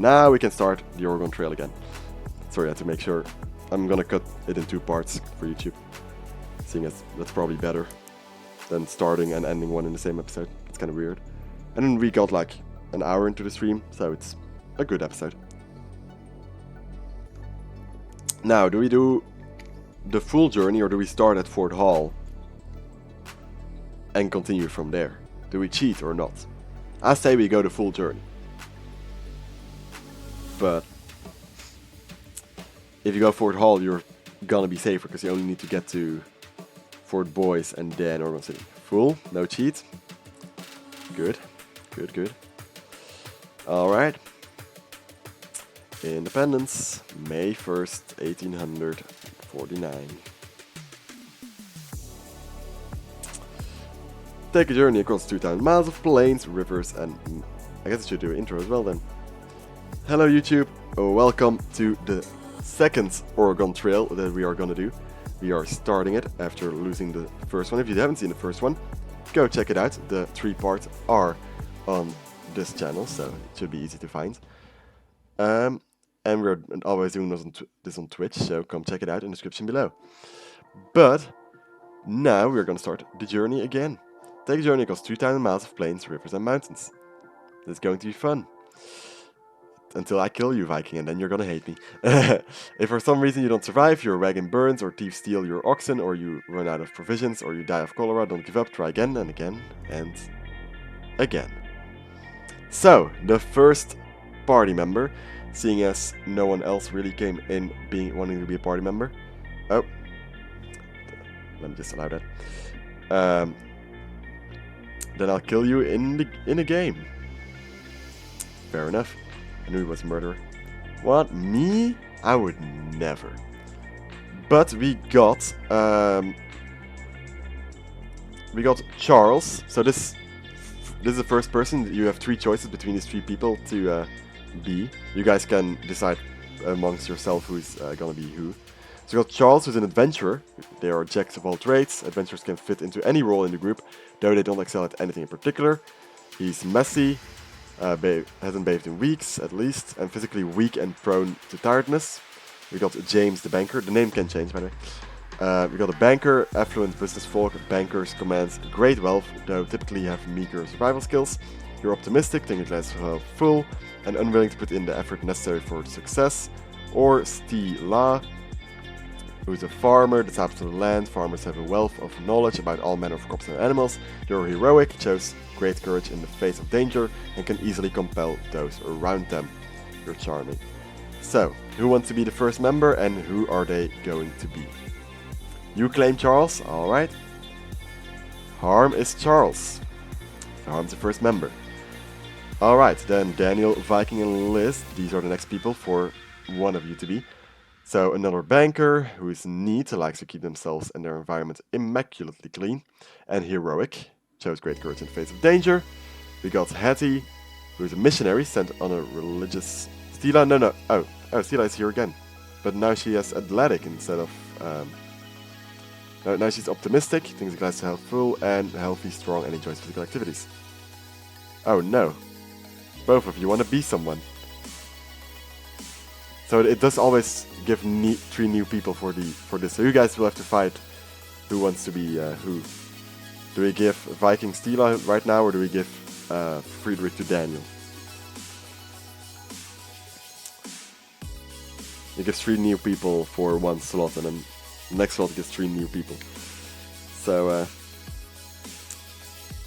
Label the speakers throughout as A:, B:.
A: Now we can start the Oregon Trail again. Sorry, I had to make sure. I'm gonna cut it in 2 parts for YouTube, seeing as that's probably better than starting and ending one in the same episode. It's kind of weird. And then we got like an hour into the stream, so it's a good episode. Now, do we do the full journey or do we start at Fort Hall and continue from there? Do we cheat or not? I say we go the full journey. But if you go Fort Hall, you're gonna be safer because you only need to get to Fort Boyce and then Oregon City. Full, no cheat. Good, good, good. Alright. Independence, May 1st, 1849. Take a journey across 2,000 miles of plains, rivers, and I guess I should do an intro as well then. Hello YouTube, welcome to the second Oregon Trail that we are gonna do. We are starting it after losing the first one. If you haven't seen the first one, go check it out. The 3 parts are on this channel, so it should be easy to find. And we're always doing this on Twitch, so come check it out in the description below. But now we're gonna start the journey again. Take a journey across 2,000 miles of plains, rivers, and mountains. It's going to be fun. Until I kill you, Viking, and then you're gonna hate me. If for some reason you don't survive, your wagon burns, or thieves steal your oxen, or you run out of provisions, or you die of cholera, don't give up, try again and again and again. So, the first party member, seeing as no one else really came in wanting to be a party member. Oh, let me just allow that. Then I'll kill you in a game. Fair enough. I knew he was a murderer. What? Me? I would never. But we got Charles. So this is the first person. You have 3 choices between these 3 people to be. You guys can decide amongst yourself who's gonna be who. So we got Charles, who's an adventurer. They are jacks of all trades. Adventurers can fit into any role in the group, though they don't excel at anything in particular. He's messy. Hasn't bathed in weeks, at least, and physically weak and prone to tiredness. We got James the banker. The name can change, by the way. We got a banker, affluent business folk. Bankers command great wealth, though typically have meager survival skills. You're optimistic, think your glass is full, and unwilling to put in the effort necessary for success. Or Stila, who's a farmer, the types of the land. Farmers have a wealth of knowledge about all manner of crops and animals. You're heroic, shows great courage in the face of danger, and can easily compel those around them. You're charming. So, who wants to be the first member, and who are they going to be? You claim Charles, alright. Harm is Charles. So Harm's the first member. Alright, then Daniel, Viking, and Liz. These are the next people for one of you to be. So another banker who is neat, likes to keep themselves and their environment immaculately clean, and heroic, shows great courage in the face of danger. We got Hattie, who is a missionary sent on a religious... Stila, no. Oh, Stila is here again. But now she has athletic instead of... now she's optimistic, thinks the glass is half full, and healthy, strong, and enjoys physical activities. Oh no. Both of you want to be someone. So it does always give 3 new people for this. So you guys will have to fight who wants to be who. Do we give Viking Stila right now, or do we give Friedrich to Daniel? It gives 3 new people for 1 slot, and then the next slot gives 3 new people. So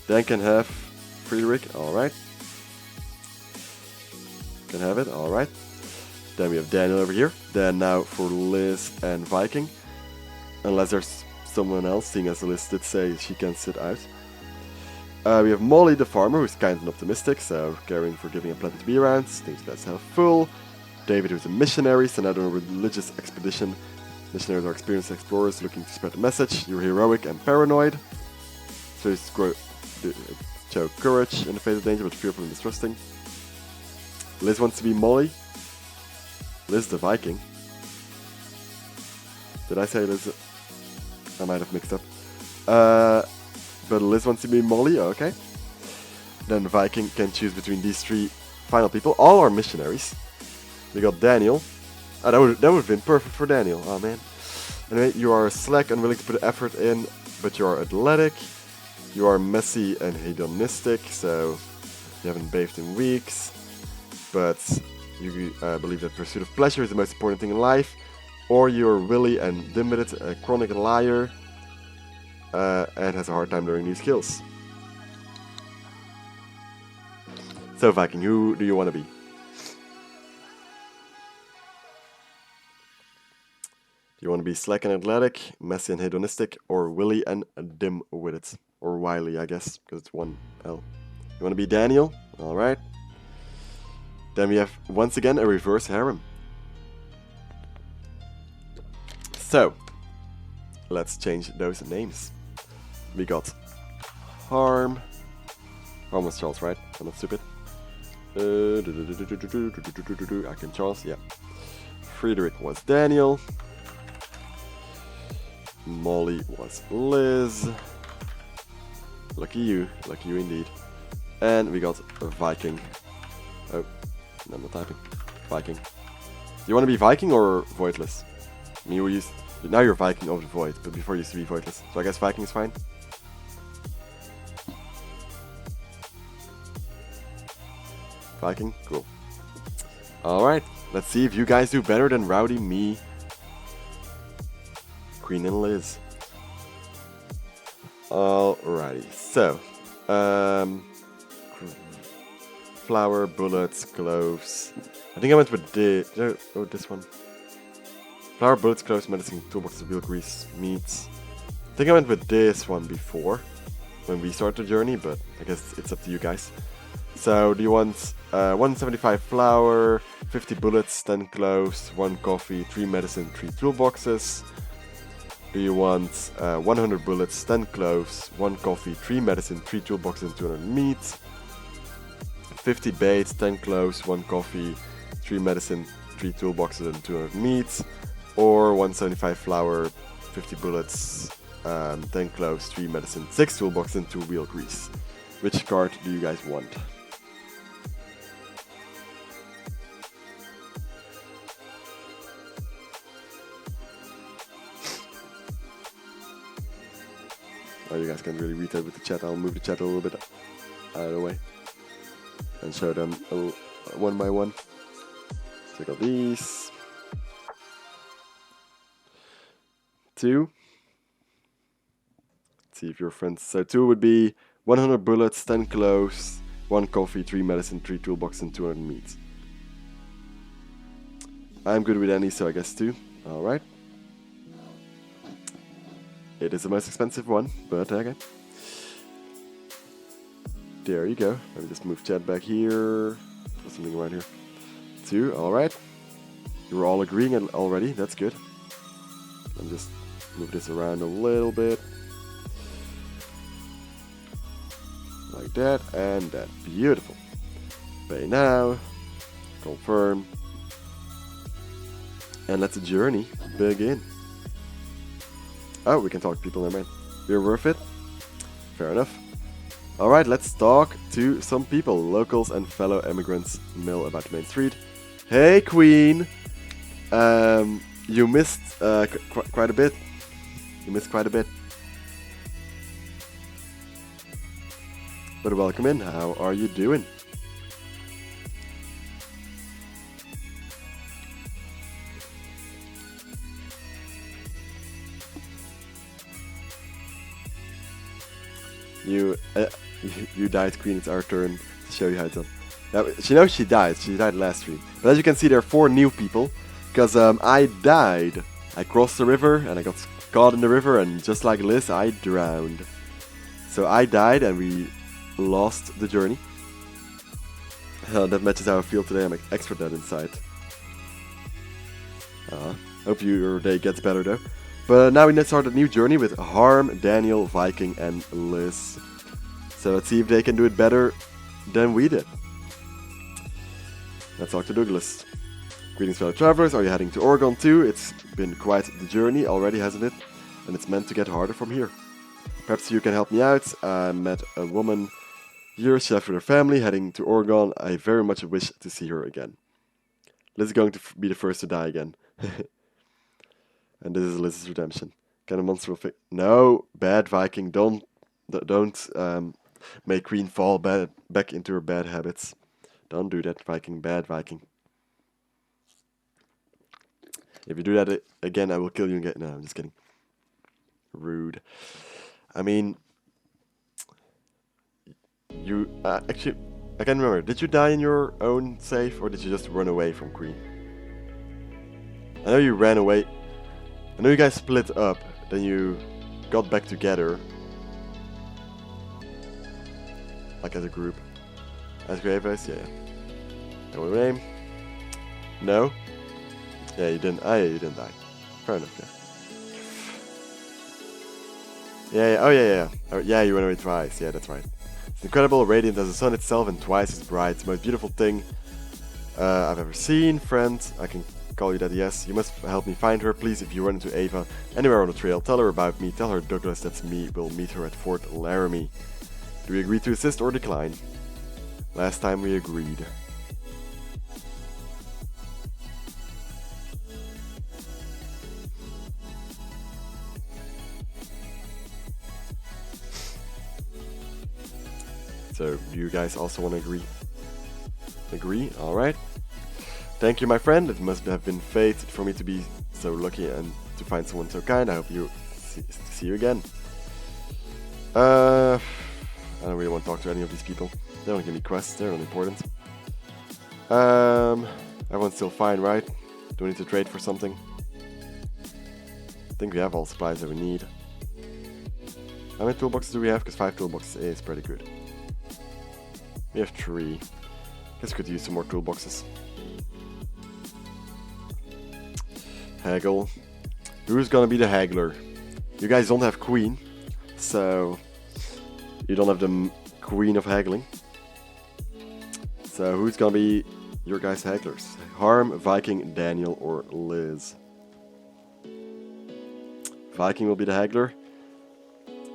A: Dan can have Friedrich, alright. Can have it, alright. Then we have Daniel over here. Then now for Liz and Viking. Unless there's someone else, seeing as Liz did say she can sit out. We have Molly the farmer, who's kind and optimistic, so caring, forgiving, and plenty to be around. Thinks that's half full. David, who's a missionary, sent out on a religious expedition. Missionaries are experienced explorers looking to spread the message. You're heroic and paranoid. So he's show courage in the face of danger, but fearful and distrusting. Liz wants to be Molly. Liz the Viking. Did I say Liz? I might have mixed up. But Liz wants to be Molly, okay. Then the Viking can choose between these 3 final people. All are missionaries. We got Daniel. Oh, that would have been perfect for Daniel. Oh man. Anyway, you are slack, unwilling to put effort in, but you are athletic. You are messy and hedonistic, so you haven't bathed in weeks. But you believe that pursuit of pleasure is the most important thing in life. Or you're willy and dim-witted, a chronic liar, and has a hard time learning new skills. So Viking, who do you want to be? Do you want to be slack and athletic, messy and hedonistic, or willy and dim-witted? Or wily, I guess, because it's one L. You want to be Daniel? Alright. Then we have, once again, a reverse harem. So, let's change those names. We got Harm. Harm was Charles, right? I'm not stupid. Akim Charles, yeah. Friedrich was Daniel. Molly was Liz. Lucky you indeed. And we got a Viking. Oh, I'm not typing. Viking. You want to be Viking or Voidless? I mean, now you're Viking of the Void, but before you used to be Voidless. So I guess Viking is fine. Viking, cool. Alright, let's see if you guys do better than Rowdy, me, Queen, and Liz. Alrighty, so, flour, bullets, gloves. I think I went with this one. Flour, bullets, gloves, medicine, toolboxes, wheel grease, meats. I think I went with this one before, when we started the journey, but I guess it's up to you guys. So, do you want 175 flour, 50 bullets, 10 cloves, 1 coffee, 3 medicine, 3 toolboxes? Do you want 100 bullets, 10 cloves, 1 coffee, 3 medicine, 3 toolboxes, and 200 meat? 50 bait, 10 cloves, 1 coffee, 3 medicine, 3 toolboxes, and 200 meat? Or 175 flour, 50 bullets, 10 cloves, 3 medicine, 6 toolboxes, and 2 wheel grease? Which card do you guys want? Oh, you guys can't really read that with the chat. I'll move the chat a little bit out of the way and show them one by one. Check out these. 2. Let's see if you're friends. So 2 would be 100 bullets, 10 cloves, 1 coffee, 3 medicine, 3 toolbox, and 200 meat. I'm good with any, so I guess 2. Alright. It is the most expensive one, but okay. There you go. Let me just move chat back here. Put something around here. 2, alright. You're all agreeing already, that's good. Let me just move this around a little bit. Like that, and that. Beautiful. Pay now. Confirm. And let the journey begin. Oh, we can talk to people, never mind. We're worth it. Fair enough. Alright, let's talk to some people. Locals and fellow immigrants mill about the main street. Hey, Queen! You missed quite a bit. You missed quite a bit. But welcome in. How are you doing? You died, Queen. It's our turn to show you how it's done. Now, she knows she died. She died last stream. But as you can see, there are 4 new people. Because I died. I crossed the river and I got caught in the river. And just like Liz, I drowned. So I died and we lost the journey. That matches how I feel today. I'm extra dead inside. Hope your day gets better though. But now we need to start a new journey with Harm, Daniel, Viking, and Liz. So let's see if they can do it better than we did. Let's talk to Douglas. Greetings, fellow travelers. Are you heading to Oregon too? It's been quite the journey already, hasn't it? And it's meant to get harder from here. Perhaps you can help me out. I met a woman Years she left with her family, heading to Oregon. I very much wish to see her again. Liz is going to be the first to die again. And this is Liz's redemption. Can a monster will No, bad Viking. Don't make Queen fall back into her bad habits. Don't do that, Viking. Bad Viking. If you do that again, I will kill you again. No, I'm just kidding. Rude. I mean, you actually, I can't remember. Did you die in your own safe, or did you just run away from Queen? I know you ran away. I know you guys split up. Then you got back together, like as a group. As Graveface, yeah. And what name? No. Yeah, you didn't. Ah, yeah, you didn't die. Fair enough. Yeah. Oh yeah. Oh, yeah, you went away twice. Yeah, that's right. It's incredible, radiant as the sun itself, and twice as bright. It's the most beautiful thing I've ever seen, friend. I can call you that, yes. You must help me find her, please. If you run into Ava anywhere on the trail, tell her about me. Tell her Douglas, that's me, will meet her at Fort Laramie. Do we agree to assist or decline? Last time we agreed. So, do you guys also want to agree? Agree? Alright. Thank you, my friend. It must have been fate for me to be so lucky and to find someone so kind. I hope you see you again. I don't really want to talk to any of these people. They don't give me quests. They're not important. Everyone's still fine, right? Do we need to trade for something? I think we have all supplies that we need. How many toolboxes do we have? Because 5 toolboxes is pretty good. We have 3. Guess we could use some more toolboxes. Haggle. Who's gonna be the haggler? You guys don't have queen, so you don't have the queen of haggling. So who's gonna be your guys' hagglers? Harm, Viking, Daniel, or Liz? Viking will be the haggler.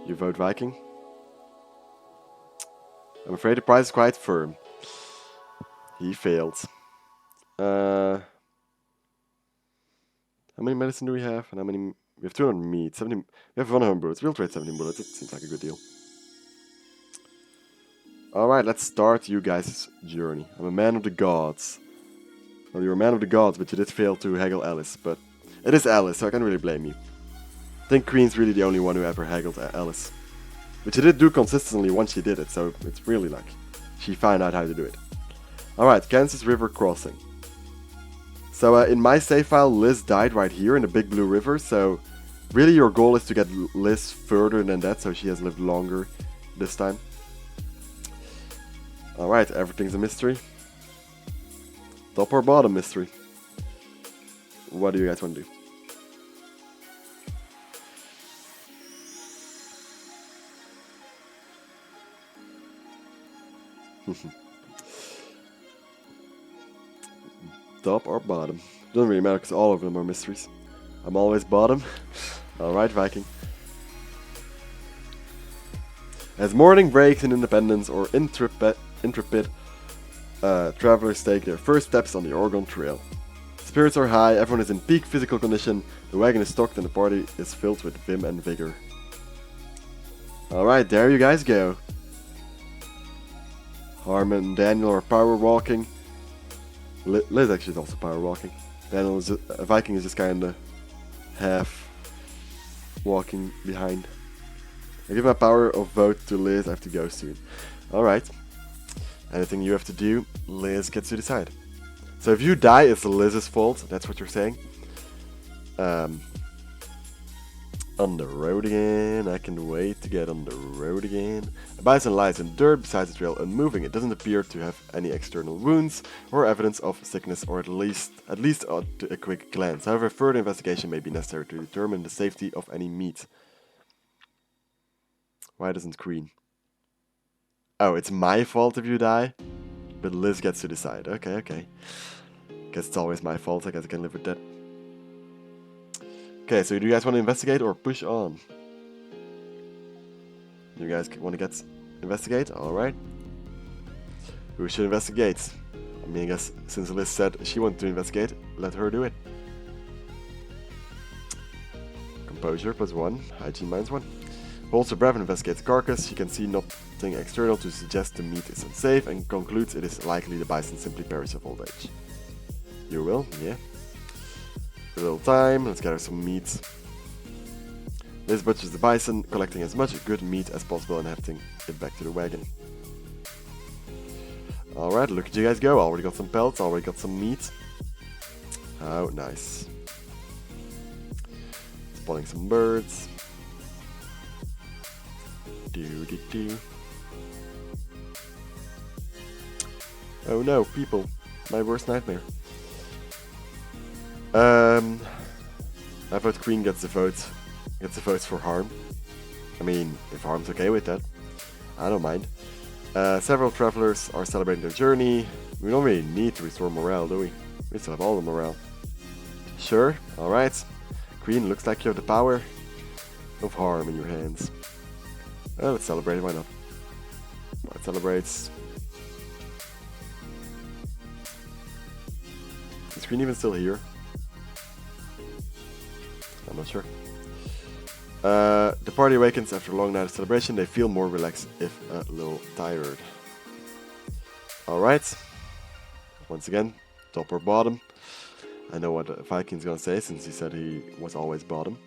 A: You vote Viking. I'm afraid the price is quite firm. He failed. How many medicine do we have? And how many? We have 200 meat. 70. We have 100 bullets. We'll trade 17 bullets. It seems like a good deal. Alright, let's start you guys' journey. I'm a man of the gods. Well, you're a man of the gods, but you did fail to haggle Alice. But it is Alice, so I can't really blame you. I think Queen's really the only one who ever haggled Alice. But she did do consistently once she did it, so it's really like she found out how to do it. Alright, Kansas River Crossing. So in my save file, Liz died right here in the Big Blue River, so really your goal is to get Liz further than that, so she has lived longer this time. Alright, everything's a mystery. Top or bottom mystery? What do you guys want to do? Top or bottom? Doesn't really matter because all of them are mysteries. I'm always bottom. Alright, Viking. As morning breaks in Independence or intrepid travelers take their first steps on the Oregon Trail. Spirits are high, everyone is in peak physical condition, the wagon is stocked and the party is filled with vim and vigor. Alright, there you guys go. Harmon and Daniel are power walking. Liz actually is also power walking. Daniel is Viking is just kinda half walking behind. I give my power of vote to Liz, I have to go soon. Alright. Anything you have to do, Liz gets to decide. So if you die, it's Liz's fault, that's what you're saying. On the road again, I can wait to get on the road again. A bison lies in dirt beside the trail unmoving. It doesn't appear to have any external wounds or evidence of sickness, or at least at a quick glance. However, further investigation may be necessary to determine the safety of any meat. Why doesn't Queen? Oh, it's my fault if you die? But Liz gets to decide. Okay. Guess it's always my fault. I guess I can live with that. Okay, so do you guys want to investigate or push on? You guys want to investigate? Alright. Who should investigate? I mean, I guess since Liz said she wanted to investigate, let her do it. Composure +1, hygiene -1. Holds her breath and investigates the carcass. She can see nothing external to suggest the meat is unsafe and concludes it is likely the bison simply perished of old age. You will, yeah. A little time, let's gather some meat. Liz butchers the bison, collecting as much good meat as possible and hefting it back to the wagon. Alright, look at you guys go. Already got some pelts, already got some meat. Oh, nice. Spawning some birds. Do. Oh no, people. My worst nightmare. I vote Queen gets the vote. Gets the votes for Harm. I mean, if Harm's okay with that, I don't mind. Several travelers are celebrating their journey. We don't really need to restore morale, do we? We still have all the morale. Sure, alright. Queen, looks like you have the power of Harm in your hands. Let's celebrate, why not? Let's celebrate. Is Queen even still here? I'm not sure. The party awakens after a long night of celebration. They feel more relaxed, if a little tired. Alright. Once again, top or bottom. I know what Viking's gonna say, since he said he was always bottom.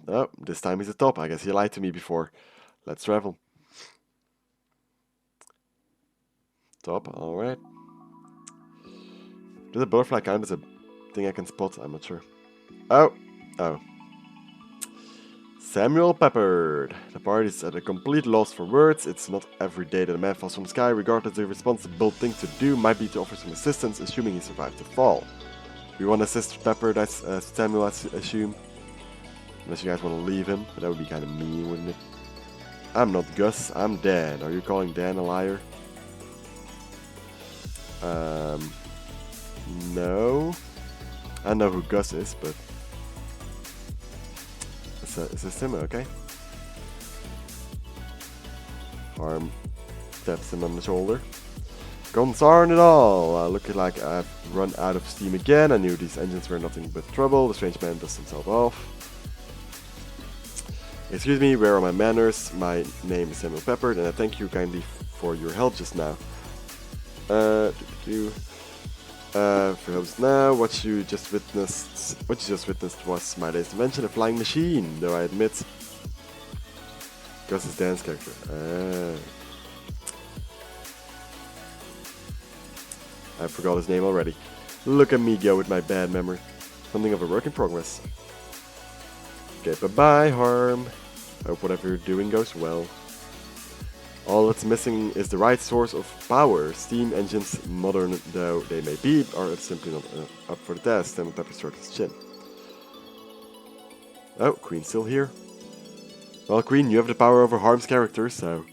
A: Oh, this time he's a top. I guess he lied to me before. Let's travel. Top, alright. Does a butterfly count as a thing I can spot? I'm not sure. Oh. Samuel Peppered. The party is at a complete loss for words. It's not every day that a man falls from the sky. Regardless, the responsible thing to do might be to offer some assistance, assuming he survived the fall. We want to assist Peppered, as Samuel, I assume. Unless you guys want to leave him, but that would be kind of mean, wouldn't it? I'm not Gus, I'm Dan. Are you calling Dan a liar? No. I know who Gus is, but... Is this him? Okay. Harm taps him on the shoulder. Guns aren't it all. Looking like I've run out of steam again. I knew these engines were nothing but trouble. The strange man dusts himself off. Excuse me, where are my manners? My name is Samuel Peppered, and I thank you kindly for your help just now. For help now, what you just witnessed was my latest invention, a flying machine, though I admit. Gus is Dan's character. I forgot his name already. Look at me go with my bad memory. Something of a work in progress. Okay, bye-bye, Harm. Hope whatever you're doing goes well. All that's missing is the right source of power. Steam engines, modern though they may be, are simply not up for the test. And Pepper strokes his chin. Oh, Queen's still here. Well, Queen, you have the power over Harm's character, so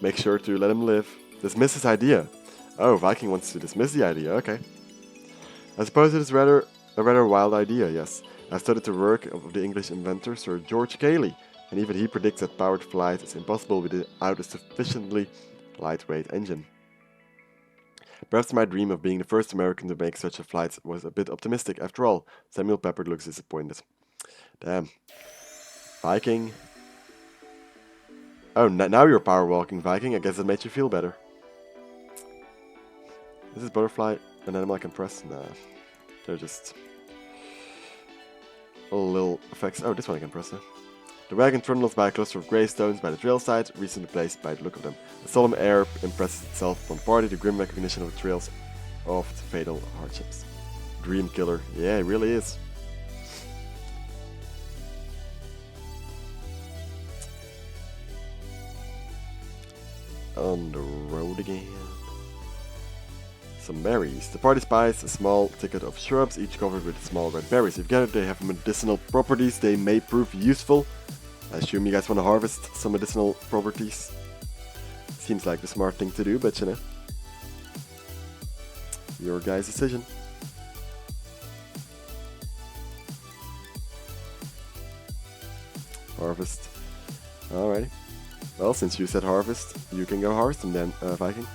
A: make sure to let him live. Dismiss his idea. Oh, Viking wants to dismiss the idea, okay. I suppose it is a rather wild idea, yes. I studied the work of the English inventor Sir George Cayley, and even he predicts that powered flight is impossible without a sufficiently lightweight engine. Perhaps my dream of being the first American to make such a flight was a bit optimistic. After all, Samuel Pepper looks disappointed. Damn. Viking. Oh, now you're power walking, Viking. I guess that made you feel better. Is this butterfly an animal I can press? Nah. They're just little effects. Oh, this one I can press. The wagon trundles by a cluster of gravestones by the trail side, recently placed by the look of them. The solemn air impresses itself upon the party, the grim recognition of the trails of the fatal hardships. Dream killer. Yeah, it really is. On the road again. Some berries. The party spies a small thicket of shrubs, each covered with small red berries. If gathered, they have medicinal properties. They may prove useful. I assume you guys want to harvest some medicinal properties. Seems like the smart thing to do, but you know. Your guys' decision. Harvest. Alrighty. Well, since you said harvest, you can go harvest and then Viking.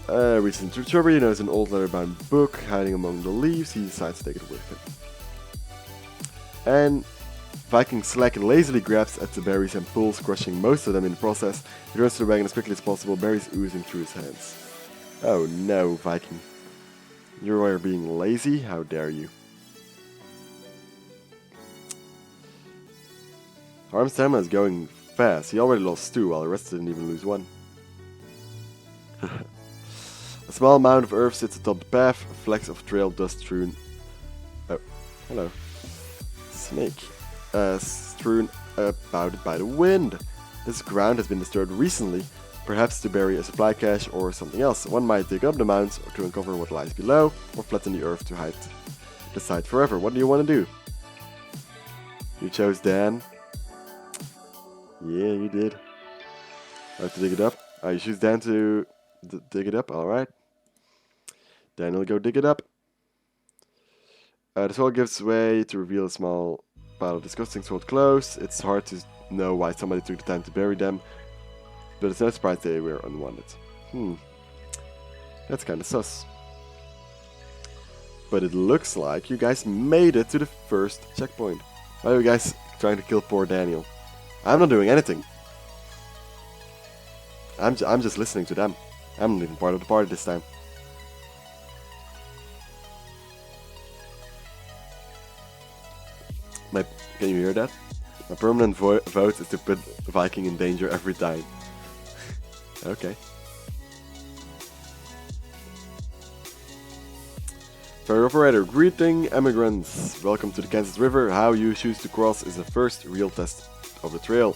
A: Recent discovery, he knows an old leather-bound book hiding among the leaves. He decides to take it with him. And Viking Slack lazily grabs at the berries and pulls, crushing most of them in the process. He runs to the wagon as quickly as possible, berries oozing through his hands. Oh no, Viking. You are being lazy? How dare you? Harm's stamina is going fast. He already lost 2, while the rest didn't even lose 1. A small mound of earth sits atop the path, flecks of trail dust strewn. Oh, hello. Snake. Strewn about by the wind. This ground has been disturbed recently, perhaps to bury a supply cache or something else. One might dig up the mounds to uncover what lies below, or flatten the earth to hide the site forever. What do you want to do? You chose Dan. Yeah, you did. I have to dig it up. You choose Dan to dig it up, alright. Dan will go dig it up. The soil gives way to reveal a small pile of disgusting soiled clothes. It's hard to know why somebody took the time to bury them, but it's no surprise they were unwanted. That's kinda sus. But it looks like you guys made it to the first checkpoint. Why are you guys trying to kill poor Daniel? I'm not doing anything. I'm just listening to them. I'm not even part of the party this time. Can you hear that? My permanent vote is to put Viking in danger every time. Okay. Ferry operator, greeting emigrants. Welcome to the Kansas River. How you choose to cross is the first real test of the trail.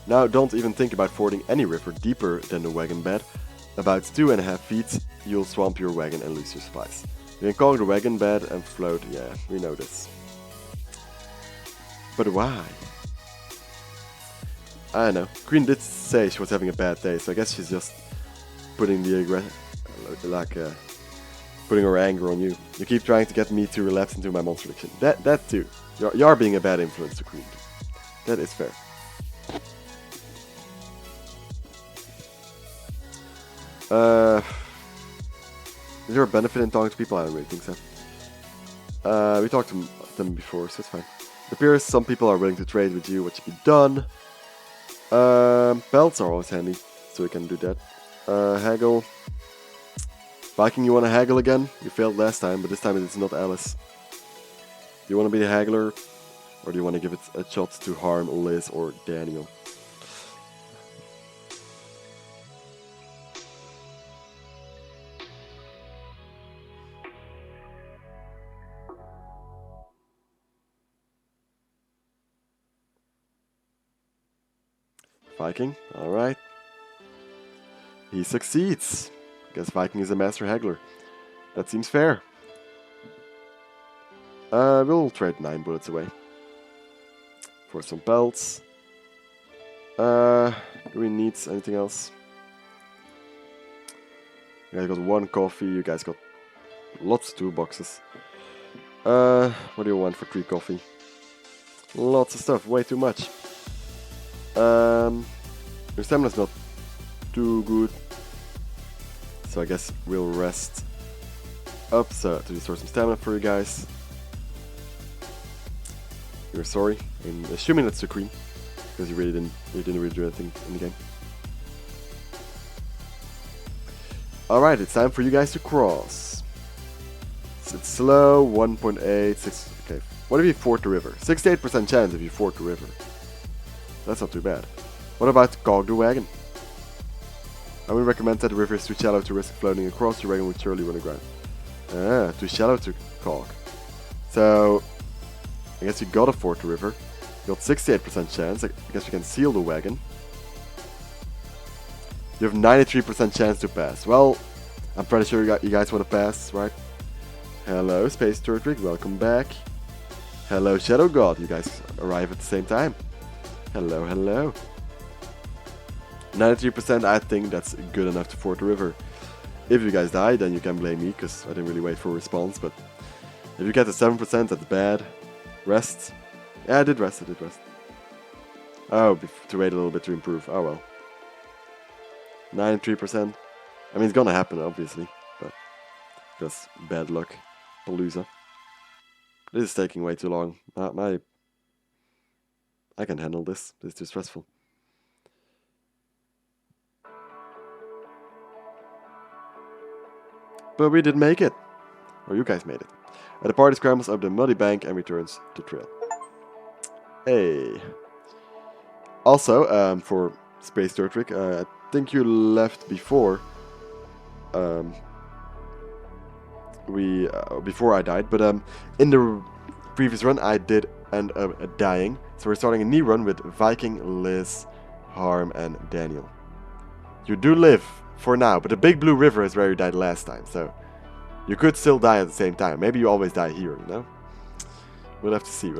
A: Now don't even think about fording any river deeper than the wagon bed. About 2.5 feet, you'll swamp your wagon and lose your supplies. You can conquer the wagon bed and float. Yeah, we know this. But why? I don't know. Queen did say she was having a bad day, so I guess she's just putting the putting her anger on you. You keep trying to get me to relapse into my monster addiction. That too. You are being a bad influence to Queen. That is fair. Is there a benefit in talking to people? I don't really think so. We talked to them before, so it's fine. It appears some people are willing to trade with you. What should be done? Belts are always handy, so we can do that. Haggle. Viking, you want to haggle again? You failed last time, but this time it's not Alice. Do you want to be the haggler? Or do you want to give it a shot to harm Liz or Daniel? Viking, alright. He succeeds. Guess Viking is a master haggler. That seems fair. We'll trade 9 bullets away. For some belts. Do we need anything else? You guys got 1 coffee, you guys got lots of toolboxes. What do you want for 3 coffee? Lots of stuff, way too much. Your stamina's not too good, so I guess we'll rest up to restore some stamina for you guys. You're sorry, I'm assuming that's the cream, because you didn't really do anything in the game. Alright, it's time for you guys to cross. It's slow, 1.86. Okay, what if you ford the river? 68% chance if you ford the river. That's not too bad. What about cog the wagon? I would recommend that the river is too shallow to risk floating across. Your wagon would surely run aground. Too shallow to cog. So, I guess you gotta ford the river. You got 68% chance. I guess you can seal the wagon. You have 93% chance to pass. Well, I'm pretty sure you guys want to pass, right? Hello, Space Turtwig. Welcome back. Hello, Shadow God. You guys arrive at the same time. Hello, hello. 93%, I think that's good enough to ford the river. If you guys die, then you can blame me, because I didn't really wait for a response, but if you get to 7%, that's bad. Rest. Yeah, I did rest. Oh, to wait a little bit to improve. Oh well. 93%. I mean, it's gonna happen, obviously, but just bad luck. Palooza. This is taking way too long. I can handle this. This is too stressful. But we did make it. Or you guys made it. The party scrambles up the muddy bank and returns to trail. Hey. Also, for Space Turtwig, I think you left before. Before I died, but in the previous run I did end up dying. So we're starting a new run with Viking, Liz, Harm, and Daniel. You do live for now, but the Big Blue River is where you died last time, so you could still die at the same time. Maybe you always die here, you know? We'll have to see,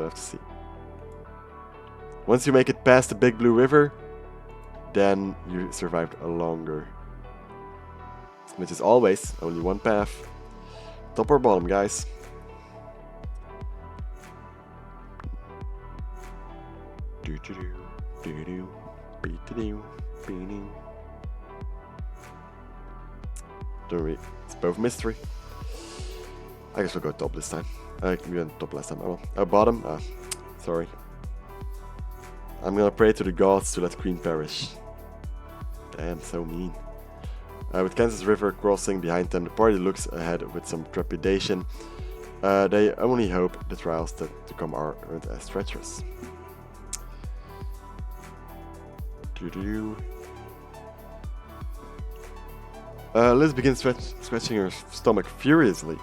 A: Once you make it past the Big Blue River, then you survived longer. Which is always only one path. Top or bottom, guys? Don't worry, it's both mystery. I guess we'll go top this time. We went top last time. Oh well. Bottom? Sorry. I'm gonna pray to the gods to let Queen perish. Damn, so mean. With Kansas River crossing behind them, the party looks ahead with some trepidation. They only hope the trials to come aren't as treacherous. Liz begins scratching her stomach furiously.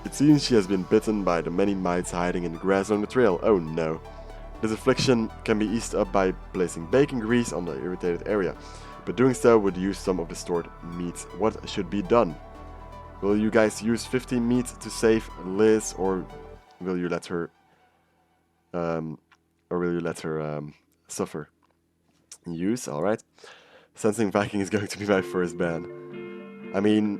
A: It seems she has been bitten by the many mites hiding in the grass along the trail. Oh no. This affliction can be eased up by placing bacon grease on the irritated area, but doing so would use some of the stored meat. What should be done? Will you guys use 15 meat to save Liz, or will you let her suffer? Use, alright. Sensing Viking is going to be my first ban. I mean,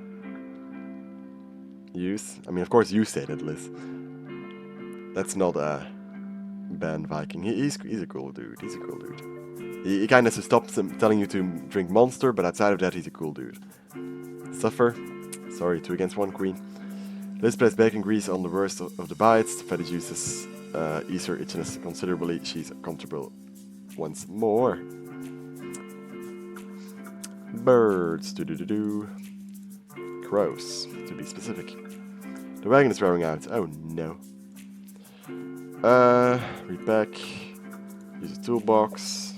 A: use. I mean, of course you say that, Liz. That's not a ban Viking. He's a cool dude. He's a cool dude. He kind of stops telling you to drink Monster, but outside of that, he's a cool dude. Suffer. Sorry, 2 against 1 queen. Liz plays bacon grease on the worst of the bites. The fatty juices ease her itchiness considerably. She's comfortable once more. Birds. Crows, to be specific. The wagon is wearing out. Oh no. Repack. Use a toolbox.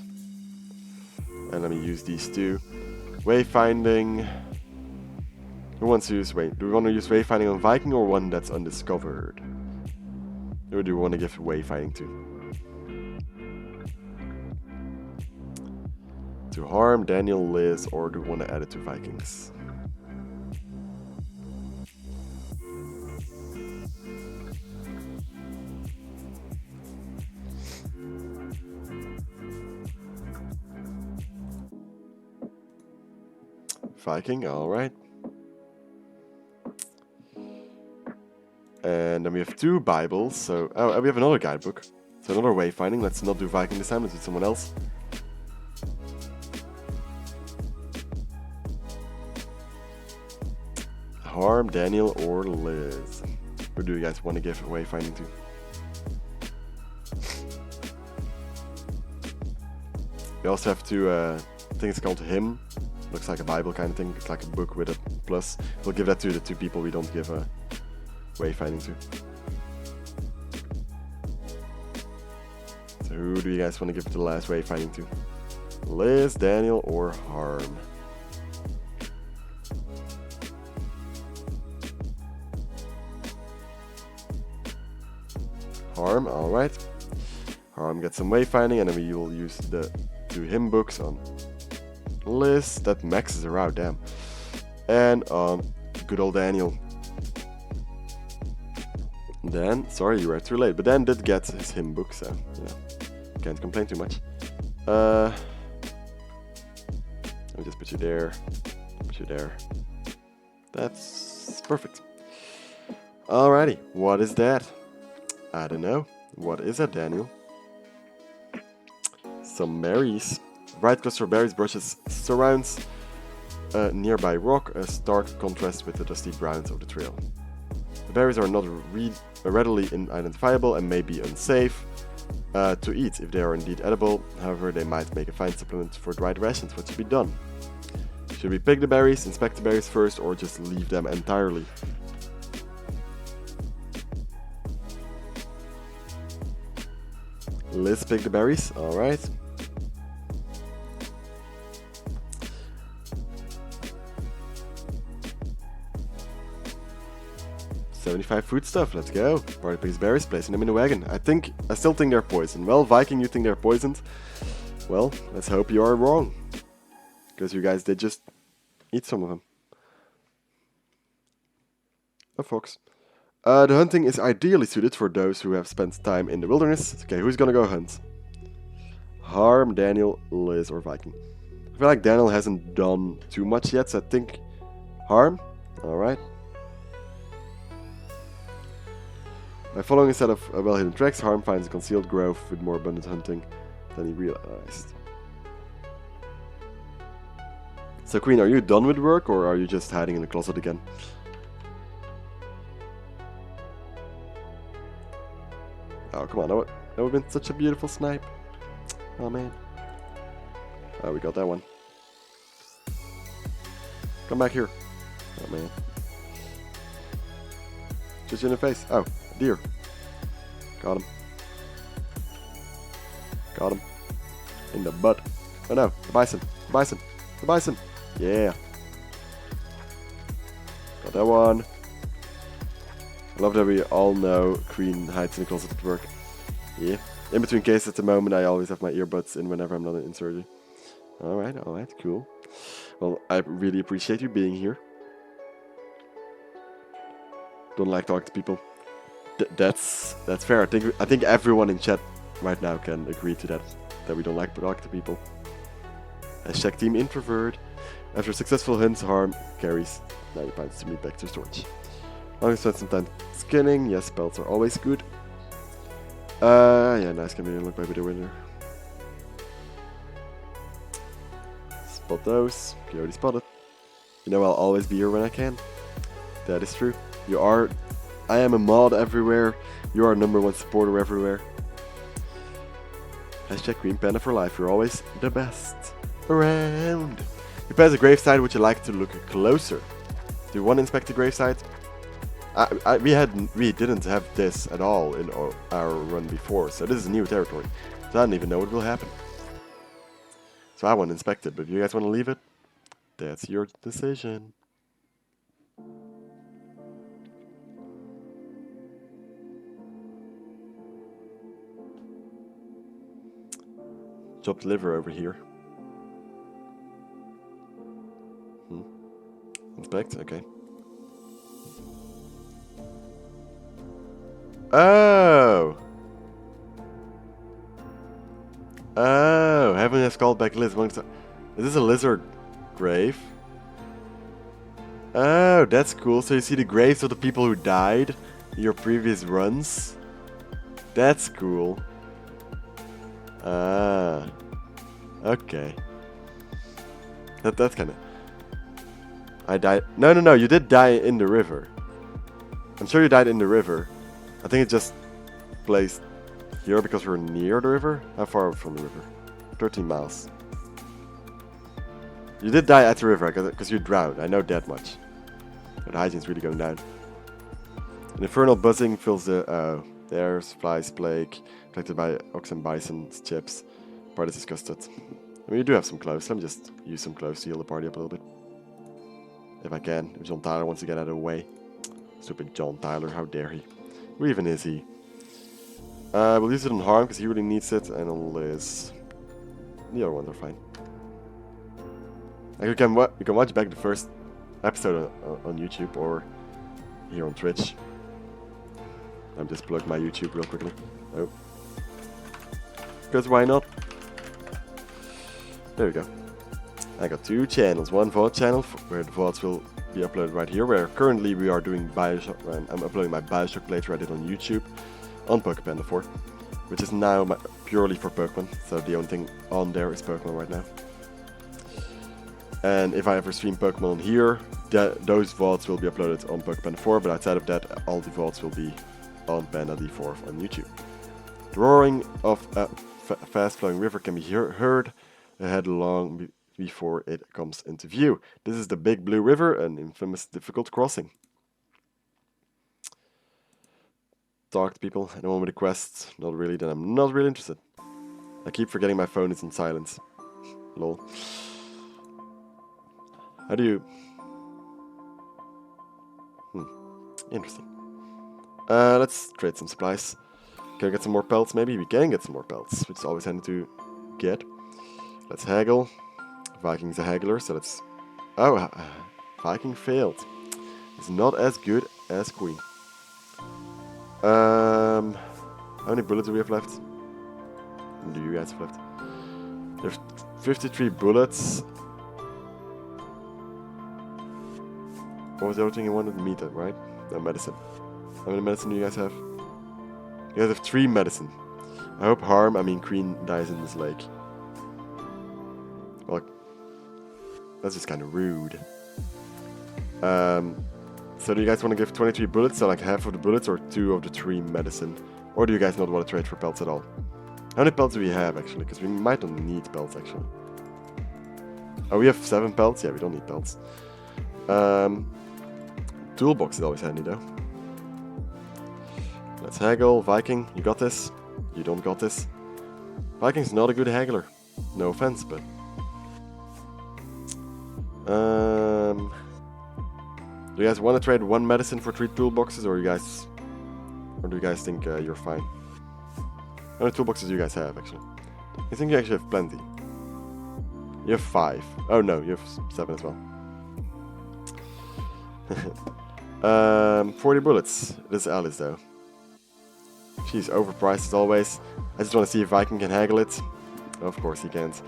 A: And let me use these two. Wayfinding. Who wants to use do we want to use wayfinding on Viking or one that's undiscovered? Or do we want to give wayfinding to Harm, Daniel, Liz, or do we want to add it to Vikings? Viking, alright. And then we have 2 Bibles, so... Oh, we have another guidebook. So another wayfinding. Let's not do Viking this time, let's do someone else. Harm, Daniel, or Liz. Who do you guys want to give wayfinding to? We also have 2 things called Hymn. Looks like a Bible kind of thing. It's like a book with a plus. We'll give that to the 2 people we don't give wayfinding to. So who do you guys want to give the last wayfinding to? Liz, Daniel, or Harm? Harm, alright. Harm gets some wayfinding, and then we will use the 2 hymn books on Liz. That maxes her out, damn. And on good old Daniel. Dan, sorry you were too late, but Dan did get his hymn book, so yeah, can't complain too much. Let me just put you there. Put you there. That's perfect. Alrighty, what is that? I don't know. What is it, Daniel? Some berries. Bright cluster of berries brushes surrounds a nearby rock, a stark contrast with the dusty browns of the trail. The berries are not readily identifiable and may be unsafe to eat if they are indeed edible. However, they might make a fine supplement for dried rations. What should be done? Should we pick the berries, inspect the berries first, or just leave them entirely? Let's pick the berries. Alright. $75 food stuff, let's go. Party picks berries, placing them in the wagon. I still think they're poisoned. Well, Viking, you think they're poisoned? Well, let's hope you are wrong. Because you guys did just eat some of them. A fox. The hunting is ideally suited for those who have spent time in the wilderness. Okay, who's gonna go hunt? Harm, Daniel, Liz, or Viking? I feel like Daniel hasn't done too much yet, so I think Harm. Alright. By following a set of well-hidden tracks, Harm finds a concealed grove with more abundant hunting than he realized. So Queen, are you done with work, or are you just hiding in the closet again? Oh, come on, that would have been such a beautiful snipe. Oh, man. Oh, we got that one. Come back here. Oh, man. Just in the face. Oh, deer. Got him. Got him. In the butt. Oh, no. The bison. The bison. The bison. Yeah. Got that one. I love that we all know Queen hides in the closet at work. Yeah. In between cases at the moment, I always have my earbuds in whenever I'm not in surgery. Alright, cool. Well, I really appreciate you being here. Don't like talking to people. That's fair. I think everyone in chat right now can agree to that we don't like talking to people. Hashtag team introvert. After successful hunts, Harm carries 90 pounds to meat back to storage. Long spent some time skinning. Yes, pelts are always good. Yeah, nice. Can be look by the winner. Spot those. Coyote spotted. You know I'll always be here when I can. That is true. I am a mod everywhere. You are #1 supporter everywhere. Hashtag Queen Panda for life. You're always the best around. You pass a gravesite. Would you like to look closer? Do you want to inspect the gravesite? We didn't have this at all in our run before, so this is new territory. So I don't even know what will happen. So I want to inspect it, but if you guys want to leave it, that's your decision. Chopped liver over here. Inspect, okay. Oh! Oh, heaven has called back Liz. Is this a lizard grave? Oh, that's cool. So you see the graves of the people who died in your previous runs? That's cool. Ah. Okay. That's kinda... I died... No, you did die in the river. I'm sure you died in the river. I think it just placed here because we're near the river. How far from the river? 13 miles. You did die at the river because you drowned. I know that much. But the hygiene's really going down. An infernal buzzing fills the air. Flies, plague, collected by ox and bison's chips. Party is disgusted. I mean, you do have some clothes. Let me just use some clothes to heal the party up a little bit. If I can. If John Tyler wants to get out of the way. Stupid John Tyler, how dare he. Who even is he? We'll use it on Harm because he really needs it, and on Liz. The other ones are fine. Like you can watch back the first episode on YouTube or here on Twitch. I'm just plug my YouTube real quickly. Oh. Because why not? There we go. I got 2 channels. One VOD channel where the VODs will be uploaded right here. Where currently we are doing Bioshock. I'm uploading my Bioshock playthrough I did on YouTube. on Pokepanda 4, which is now purely for Pokemon, so the only thing on there is Pokemon right now. And if I ever stream Pokemon on here, those VODs will be uploaded on Pokepanda 4, but outside of that, all the VODs will be on Panda D4 on YouTube. The roaring of a fast-flowing river can be heard ahead long before it comes into view. This is the Big Blue River, an infamous difficult crossing. Talk to people, anyone with a quest? Not really, then I'm not really interested. I keep forgetting my phone is in silence. Lol. How do you... Interesting. Let's trade some supplies. Can we get some more pelts? Maybe we can get some more pelts, which is always handy to get. Let's haggle. Viking's a haggler, so let's... Oh, Viking failed. It's not as good as Queen. How many bullets do we have left? Do you guys have left? There's 53 bullets. What was the other thing you wanted? Meat, right? No, medicine. How many medicine do you guys have? You guys have 3 medicine. I hope Queen dies in this lake. Well, that's just kind of rude. So do you guys want to give 23 bullets, so like half of the bullets, or 2 of the 3 medicine? Or do you guys not want to trade for pelts at all? How many pelts do we have, actually? Because we might not need pelts, actually. Oh, we have 7 pelts? Yeah, we don't need pelts. Toolbox is always handy, though. Let's haggle. Viking, you got this? You don't got this? Viking's not a good haggler. No offense, but... Do you guys want to trade 1 medicine for 3 toolboxes, or do you guys think you're fine? How many toolboxes do you guys have, actually? I think you actually have plenty. You have 5. Oh no, you have 7 as well. 40 bullets. This is Alice, though. She's overpriced as always. I just want to see if Viking can haggle it. Of course he can't.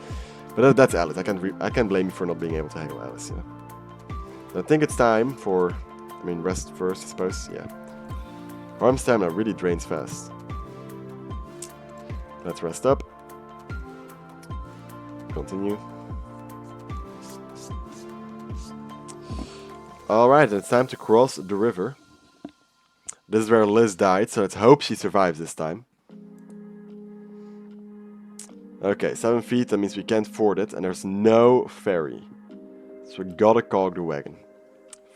A: But that's Alice. I can't blame you for not being able to haggle Alice, you know. I think it's time for... rest first, I suppose. Yeah. Farm stamina really drains fast. Let's rest up. Continue. Alright, it's time to cross the river. This is where Liz died, so let's hope she survives this time. Okay, 7 feet, that means we can't ford it, and there's no ferry. So we gotta cog the wagon.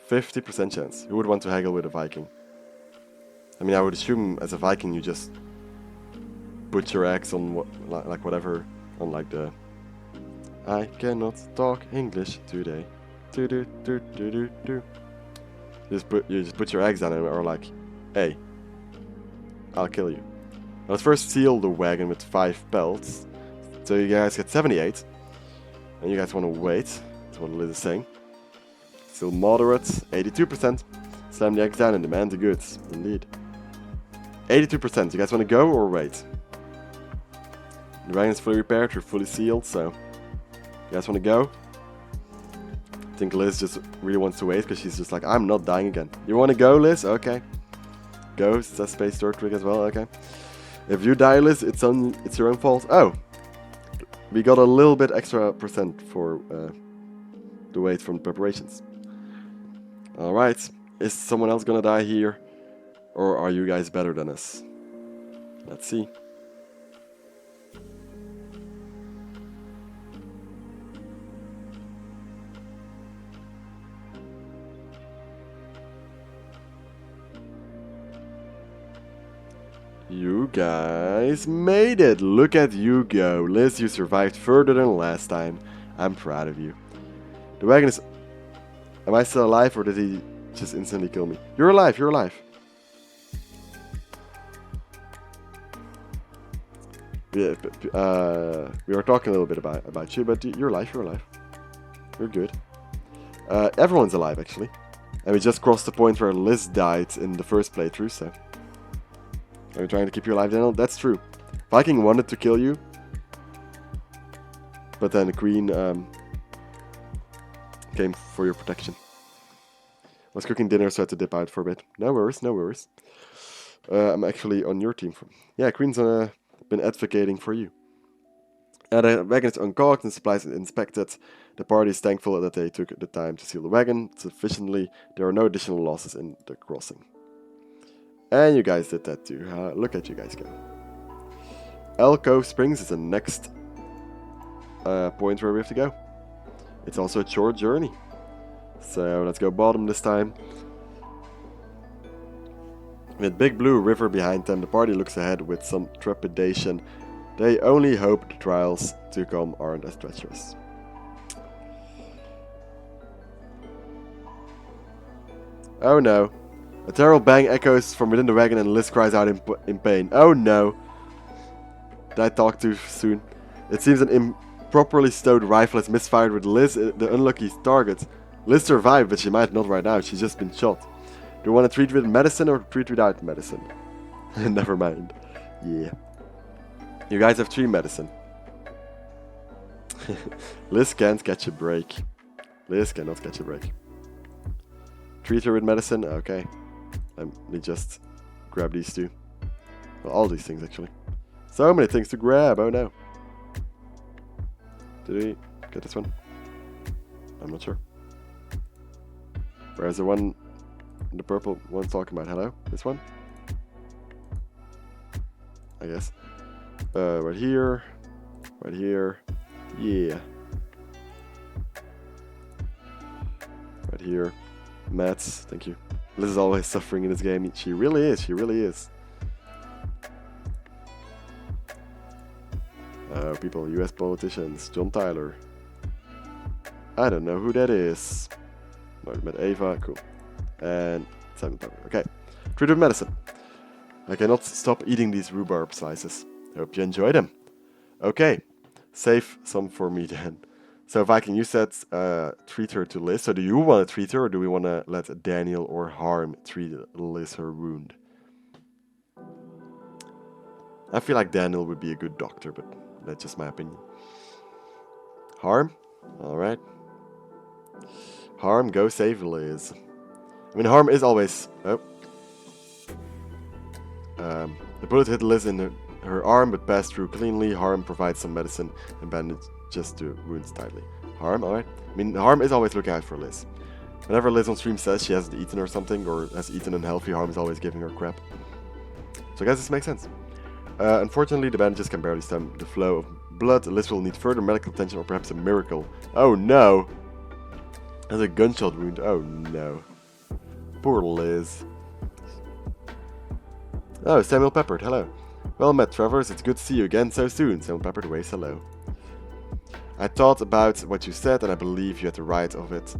A: 50% chance. Who would want to haggle with a Viking? I would assume as a Viking you just put your eggs on whatever, on like the... I cannot talk English today. You just put your eggs on it, or like, hey, I'll kill you. Let's first seal the wagon with 5 pelts. So you guys get 78. And you guys want to wait. That's what Liz is saying. Still moderate, 82%. Slam the eggs down and demand the goods. Indeed. 82%. You guys want to go or wait? The wagon is fully repaired, you're fully sealed, so... You guys want to go? I think Liz just really wants to wait, because she's just like, I'm not dying again. You want to go, Liz? Okay. Go, says Space Turtwig as well, okay. If you die, Liz, it's your own fault. Oh! We got a little bit extra percent for the wait from preparations. Alright, is someone else gonna die here? Or are you guys better than us? Let's see. You guys made it! Look at you go! Liz, you survived further than last time. I'm proud of you. The wagon is... Am I still alive, or did he just instantly kill me? You're alive, you're alive. Yeah, we were talking a little bit about you, but you're alive, you're alive. You're good. Everyone's alive, actually. And we just crossed the point where Liz died in the first playthrough, so... Are you trying to keep you alive, Daniel? That's true. Viking wanted to kill you. But then the Queen came for your protection. Was cooking dinner, so I had to dip out for a bit. No worries, no worries. I'm actually on your team. Yeah, Queen's been advocating for you. The wagon is uncaulked and supplies inspected. The party is thankful that they took the time to seal the wagon sufficiently. There are no additional losses in the crossing. And you guys did that too. Look at you guys go. Elk Cove Springs is the next point where we have to go. It's also a short journey. So let's go bottom this time. With Big Blue River behind them, the party looks ahead with some trepidation. They only hope the trials to come aren't as treacherous. Oh no. A terrible bang echoes from within the wagon and Liz cries out in pain. Oh no. Did I talk too soon? It seems an improperly stowed rifle has misfired with Liz, the unlucky target. Liz survived, but she might not right now. She's just been shot. Do you want to treat with medicine or treat without medicine? Never mind. Yeah. You guys have 3 medicine. Liz can't catch a break. Liz cannot catch a break. Treat her with medicine? Okay. Let me just grab these 2. Well, all these things actually. So many things to grab, oh no. Did we get this one? I'm not sure. Where's the one, the purple one talking about? Hello? This one? I guess. Right here. Right here. Yeah. Right here. Mats, thank you. Liz is always suffering in this game. She really is, she really is. People, US politicians. John Tyler. I don't know who that is. No, I met Ava, cool. And Simon Pepper. Okay. Treat with medicine. I cannot stop eating these rhubarb slices. Hope you enjoy them. Okay. Save some for me then. So Viking, you said treat her to Liz. So do you want to treat her or do we want to let Daniel or Harm treat Liz her wound? I feel like Daniel would be a good doctor, but that's just my opinion. Harm? Alright. Harm, go save Liz. I mean, Harm is always... Oh. The bullet hit Liz in her arm, but passed through cleanly. Harm provides some medicine and bandages the wounds tightly. Harm, alright. I mean, Harm is always looking out for Liz. Whenever Liz on stream says she hasn't eaten or something, or has eaten unhealthy, Harm is always giving her crap. So I guess this makes sense. Unfortunately, the bandages can barely stem the flow of blood. Liz will need further medical attention or perhaps a miracle. Oh no! That's a gunshot wound. Oh no. Poor Liz. Oh, Samuel Peppard, hello. Well met, Travers. It's good to see you again so soon. Samuel Peppard waves hello. I thought about what you said and I believe you had the right of it.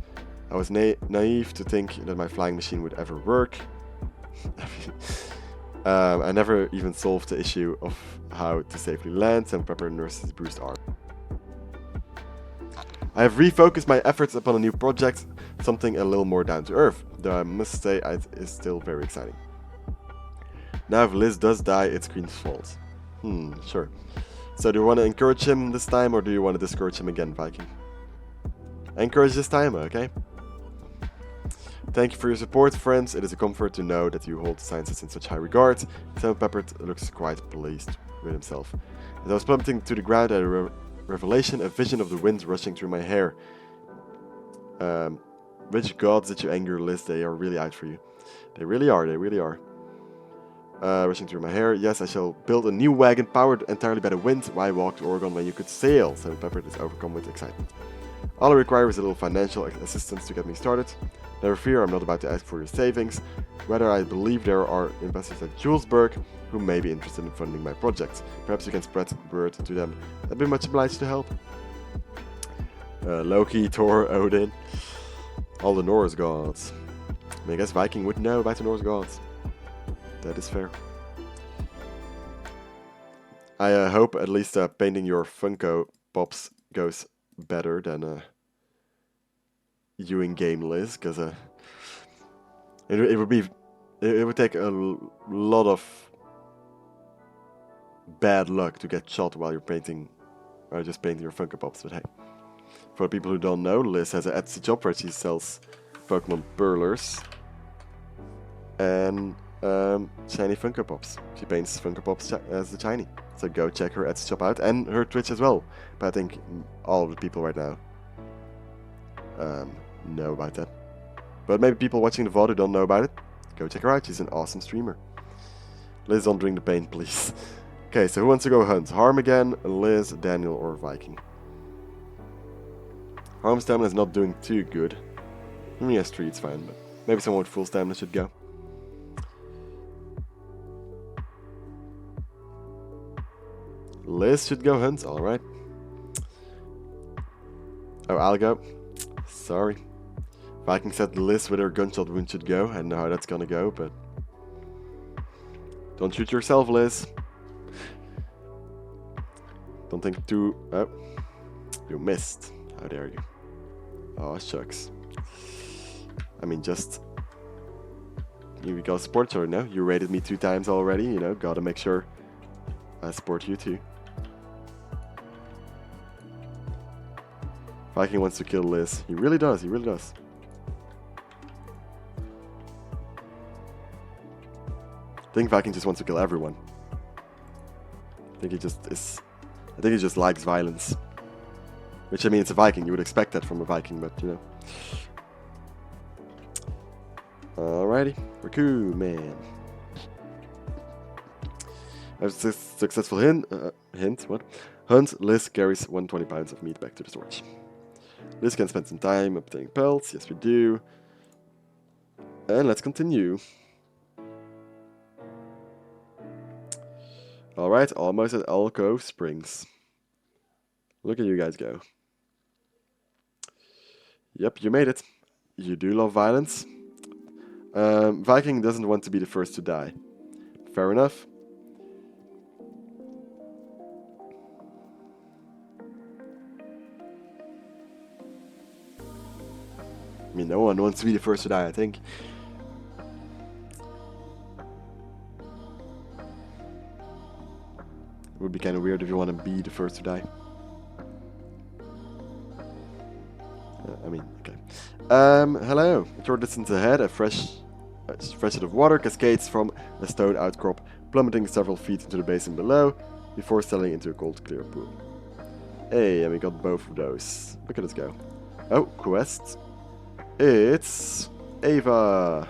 A: I was naive to think that my flying machine would ever work. I never even solved the issue of how to safely land. Samuel Peppard nurses his bruised arm. I have refocused my efforts upon a new project, something a little more down to earth, though I must say it is still very exciting. Now if Liz does die, it's Queen's fault. Sure. So do you want to encourage him this time or do you want to discourage him again, Viking? I encourage this time, okay? Thank you for your support, friends. It is a comfort to know that you hold sciences in such high regard. Samuel Peppard looks quite pleased with himself. As I was plummeting to the ground, I had a revelation, a vision of the wind rushing through my hair. Which gods did you anger, Liz? They are really out for you. They really are, they really are. Rushing through my hair. Yes, I shall build a new wagon powered entirely by the wind. Why walk to Oregon when you could sail? Samuel Peppard is overcome with excitement. All I require is a little financial assistance to get me started. Never fear, I'm not about to ask for your savings. Rather, I believe there are investors at Julesburg who may be interested in funding my project. Perhaps you can spread word to them. I'd be much obliged to help. Loki, Thor, Odin. All the Norse gods. I mean, I guess Viking would know about the Norse gods. That is fair. I hope at least painting your Funko Pops goes better than you in game, Liz, because it would take a lot of bad luck to get shot while you're painting, or just painting your Funko Pops. But hey, for people who don't know, Liz has an Etsy shop where she sells Pokemon Burlers, and Shiny Funko Pops. She paints Funko Pops as the shiny. So go check her Etsy shop out and her Twitch as well. But I think all of the people right now know about that. But maybe people watching the VOD who don't know about it, go check her out. She's an awesome streamer. Liz, don't drink the pain, please. Okay, so who wants to go hunt? Harm again, Liz, Daniel, or Viking? Harm's stamina is not doing too good. Yes, 3, it's fine, but maybe someone with full stamina should go. Liz should go hunt, alright. Oh, I'll go. Sorry. Viking said Liz with her gunshot wound should go. I don't know how that's gonna go, but... Don't shoot yourself, Liz. Don't think too... Oh. You missed. How dare you. Oh, shucks. I mean, just... You gotta support her, no? You rated me 2 times already, you know? Gotta make sure I support you too. Viking wants to kill Liz. He really does, he really does. I think Viking just wants to kill everyone. I think he just likes violence. Which, I mean, it's a Viking. You would expect that from a Viking, but, you know. Alrighty. Raku, man. A successful hint, Hunt, Liz carries 120 pounds of meat back to the storage. Liz can spend some time obtaining pelts. Yes, we do. And let's continue. Alright, almost at Alcove Springs. Look at you guys go. Yep, you made it. You do love violence. Viking doesn't want to be the first to die. Fair enough. I mean, no one wants to be the first to die, I think. It would be kind of weird if you want to be the first to die. I mean, okay. Hello. A short distance ahead, a fresh head of water cascades from a stone outcrop, plummeting several feet into the basin below, before settling into a cold, clear pool. Hey, and we got both of those. Look at us go. Oh, quest. It's Ava.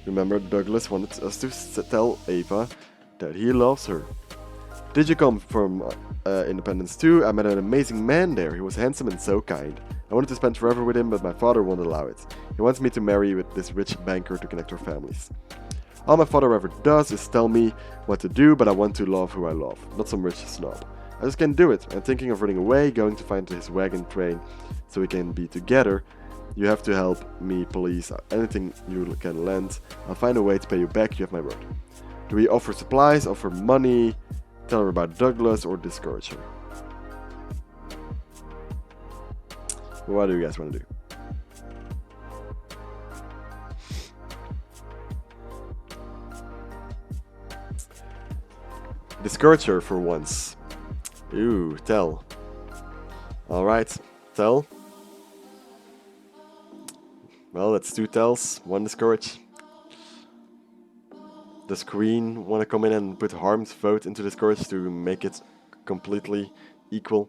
A: Remember, Douglas wanted us to tell Ava that he loves her. Did you come from Independence 2? I met an amazing man there. He was handsome and so kind. I wanted to spend forever with him, but my father won't allow it. He wants me to marry with this rich banker to connect our families. All my father ever does is tell me what to do, but I want to love who I love, not some rich snob. I just can't do it. I'm thinking of running away, going to find his wagon train so we can be together. You have to help me, please. Anything you can lend. I'll find a way to pay you back. You have my word. Do we offer supplies, offer money, tell her about Douglas, or discourage her? What do you guys want to do? Discourage her for once. Ooh, tell. Alright, tell. Well, that's 2 tells, 1 discourage. Does Queen want to come in and put Harm's vote into discourage to make it completely equal?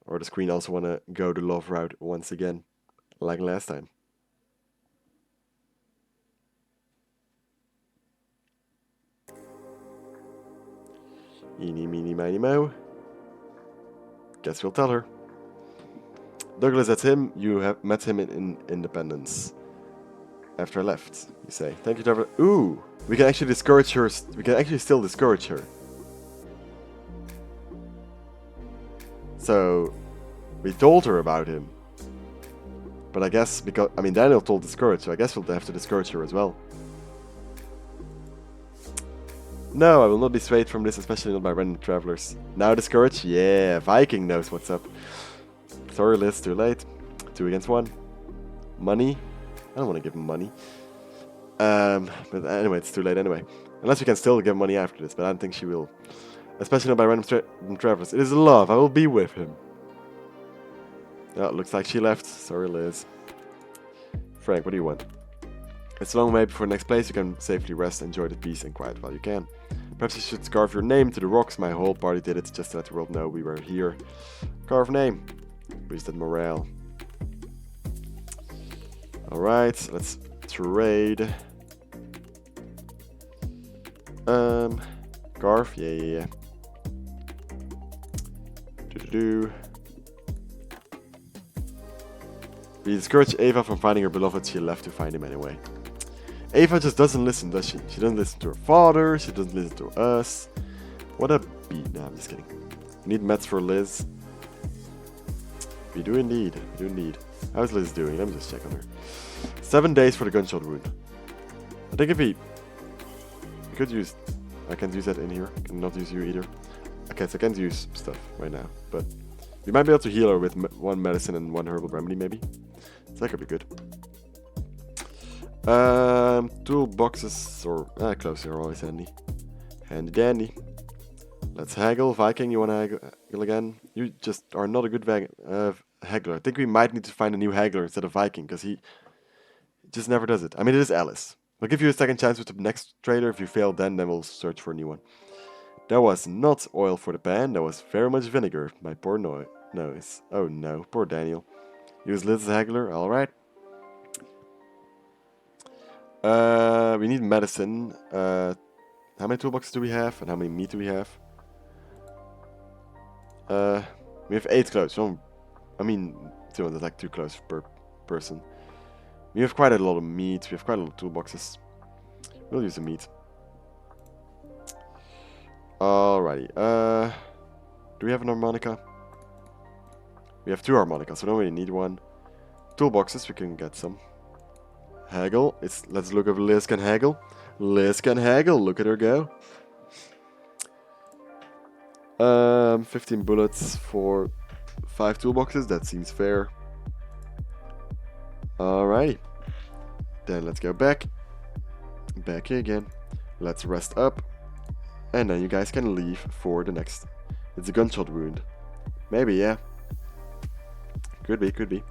A: Or does Queen also want to go the love route once again, like last time? Eeny, meeny, miny, moe. Guess we'll tell her. Douglas, that's him. You have met him in Independence. After I left, you say. Thank you, Trevor. Ooh! We can actually discourage her. We can actually still discourage her. So, we told her about him. But I guess, because, I mean, Daniel told discourage, so I guess we'll have to discourage her as well. No, I will not be swayed from this, especially not by random travelers. Now discourage? Yeah, Viking knows what's up. Sorry, Liz, too late. 2 against 1. Money? I don't want to give him money. But anyway, it's too late anyway. Unless we can still give money after this, but I don't think she will. Especially not by random travelers. It is love, I will be with him. Oh, looks like she left. Sorry, Liz. Frank, what do you want? It's a long way before the next place. You can safely rest, enjoy the peace and quiet while you can. Perhaps you should carve your name to the rocks. My whole party did it just to let the world know we were here. Carve name. Boost that morale. Alright, let's trade. Carve, yeah. We discouraged Ava from finding her beloved. She left to find him anyway. Ava just doesn't listen, does she? She doesn't listen to her father. She doesn't listen to us. What a beat. No, I'm just kidding. We need meds for Liz. We do indeed. How's Liz doing? Let me just check on her. 7 days for the gunshot wound. I think if we could use... I can't use that in here. Cannot use you either. Okay, so I can't use stuff right now. But we might be able to heal her with one medicine and one herbal remedy, maybe. So that could be good. Toolboxes or clothes are always handy. Handy dandy. Let's haggle. Viking, you want to haggle again? You just are not a good haggler. I think we might need to find a new haggler instead of Viking, because he just never does it. I mean, it is Alice. We'll give you a second chance with the next trader. If you fail, then we'll search for a new one. That was not oil for the pan. That was very much vinegar. My poor nose. Oh no, poor Daniel. Use Liz as a haggler. All right. We need medicine. How many toolboxes do we have? And how many meat do we have? We have 8 clothes. So, I mean, 200, like 2 clothes per person. We have quite a lot of meat. We have quite a lot of toolboxes. We'll use the meat. Alrighty. Do we have an harmonica? We have 2 harmonicas, so we don't really need one. Toolboxes, we can get some. Haggle. Let's look if Liz can haggle. Liz can haggle. Look at her go. 15 bullets for 5 toolboxes. That seems fair. Alrighty. Then let's go back. Back here again. Let's rest up. And then you guys can leave for the next. It's a gunshot wound. Maybe, yeah. Could be.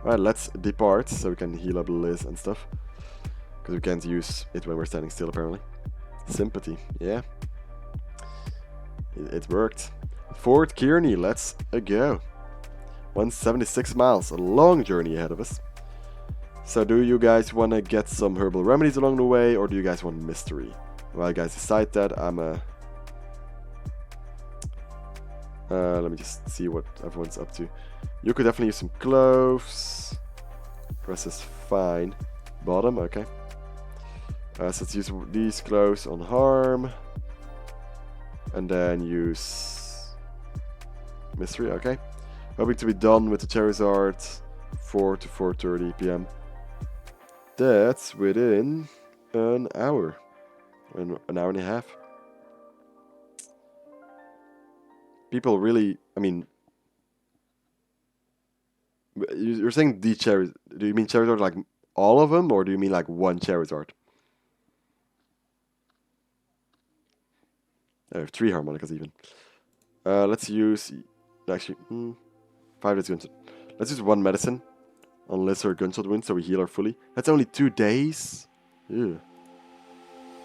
A: Alright, let's depart so we can heal up Liz and stuff. Because we can't use it when we're standing still, apparently. Sympathy, yeah. It worked. Fort Kearney, let's go. 176 miles, a long journey ahead of us. So do you guys want to get some herbal remedies along the way, or do you guys want mystery? While you guys decide that, let me just see what everyone's up to. You could definitely use some cloves. Press is fine. Bottom, okay. So let's use these cloves on harm. And then use mystery, okay. Hoping to be done with the Charizard 4 to 4:30 p.m. That's within an hour. An hour and a half. People really, I mean, you're saying the Charizard, do you mean Charizard like all of them, or do you mean like one Charizard? I have 3 harmonicas even. Let's use, actually, 5 that's gunshot. Let's use 1 medicine on Liz her gunshot wound so we heal her fully. That's only 2 days. Ew.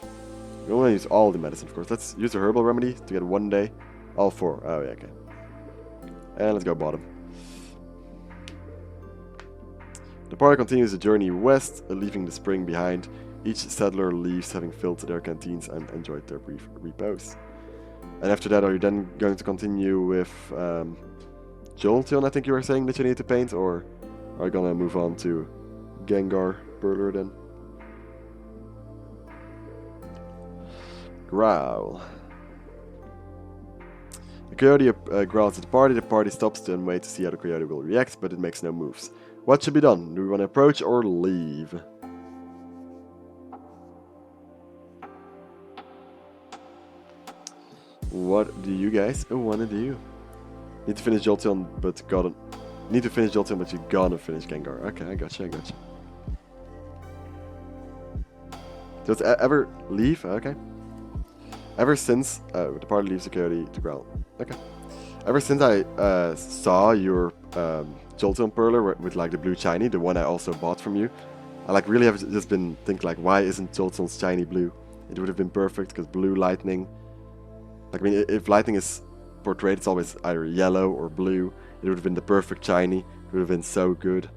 A: We don't want to use all the medicine, of course. Let's use a herbal remedy to get 1 day. All 4. Oh, yeah, okay. And let's go bottom. The party continues the journey west, leaving the spring behind. Each settler leaves having filled their canteens and enjoyed their brief repose. And after that, are you then going to continue with Jolteon, I think you were saying that you need to paint? Or are you going to move on to Gengar Burler then? Growl. The coyote growls at the party. The party stops and waits to see how the coyote will react, but it makes no moves. What should be done? Do we want to approach or leave? What do you guys want to do? Need to finish Jolteon, but gotta... Need to finish Jolteon, but you gotta finish Gengar. Okay, I gotcha. Does it ever leave? Okay. Ever since... Oh, the party leaves the coyote to growl. Okay. Ever since I saw your Jolteon Perler with like the blue shiny, the one I also bought from you, I like really have just been thinking like, why isn't Jolteon's shiny blue? It would have been perfect because blue lightning. Like, I mean, if lightning is portrayed, it's always either yellow or blue. It would have been the perfect shiny. It would have been so good.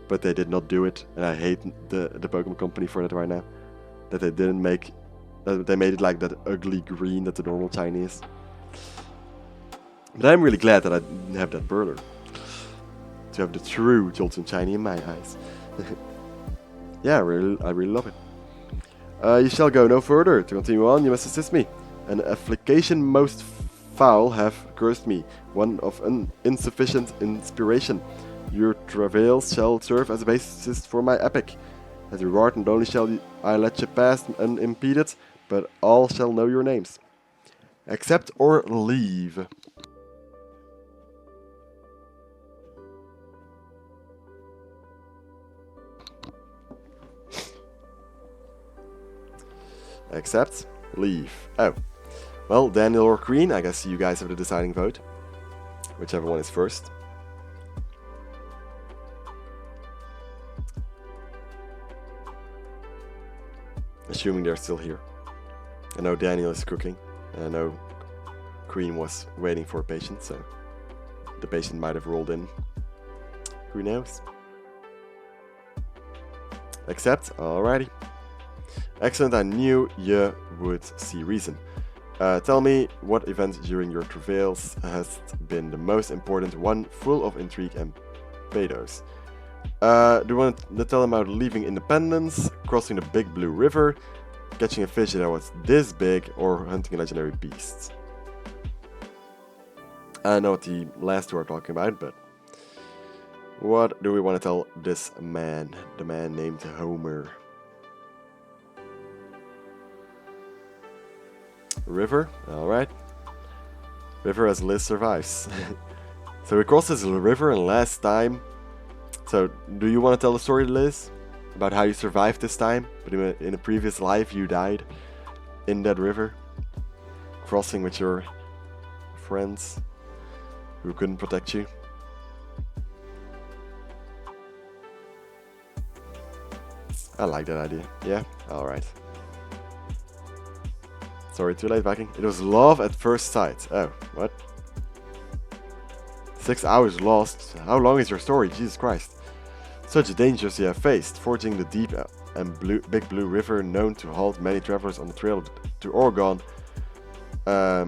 A: But they did not do it, and I hate the Pokemon Company for that right now. That they didn't make. They made it like that ugly green that the normal shiny is. But I'm really glad that I didn't have that Burler. To have the true Jolteon shiny in my eyes. Yeah, I really love it. You shall go no further. To continue on, you must assist me. An affliction most foul have cursed me, one of insufficient inspiration. Your travails shall serve as a basis for my epic. As a reward, not only shall I let you pass unimpeded, but all shall know your names. Accept or leave. Accept, leave. Oh. Well, Daniel or Queen, I guess you guys have the deciding vote. Whichever one is first. Assuming they're still here. I know Daniel is cooking, and I know Queen was waiting for a patient, so the patient might have rolled in. Who knows? Accept? Alrighty. Excellent, I knew you would see reason. Tell me what event during your travails has been the most important one, full of intrigue and pathos. Do you want to tell them about leaving Independence, crossing the Big Blue River, catching a fish that was this big, or hunting a legendary beast? I know what the last two are talking about, but what do we want to tell this man, the man named Homer? River, alright. River as Liz survives. So we crossed this river, and last time. So, do you want to tell the story, Liz? About how you survived this time? But in a previous life, you died in that river, crossing with your friends who couldn't protect you. I like that idea. Yeah? Alright. Sorry, too late, Viking. It was love at first sight. Oh, what? 6 hours lost. How long is your story? Jesus Christ. Such dangers you have faced, forging the deep and big blue river known to halt many travelers on the trail to Oregon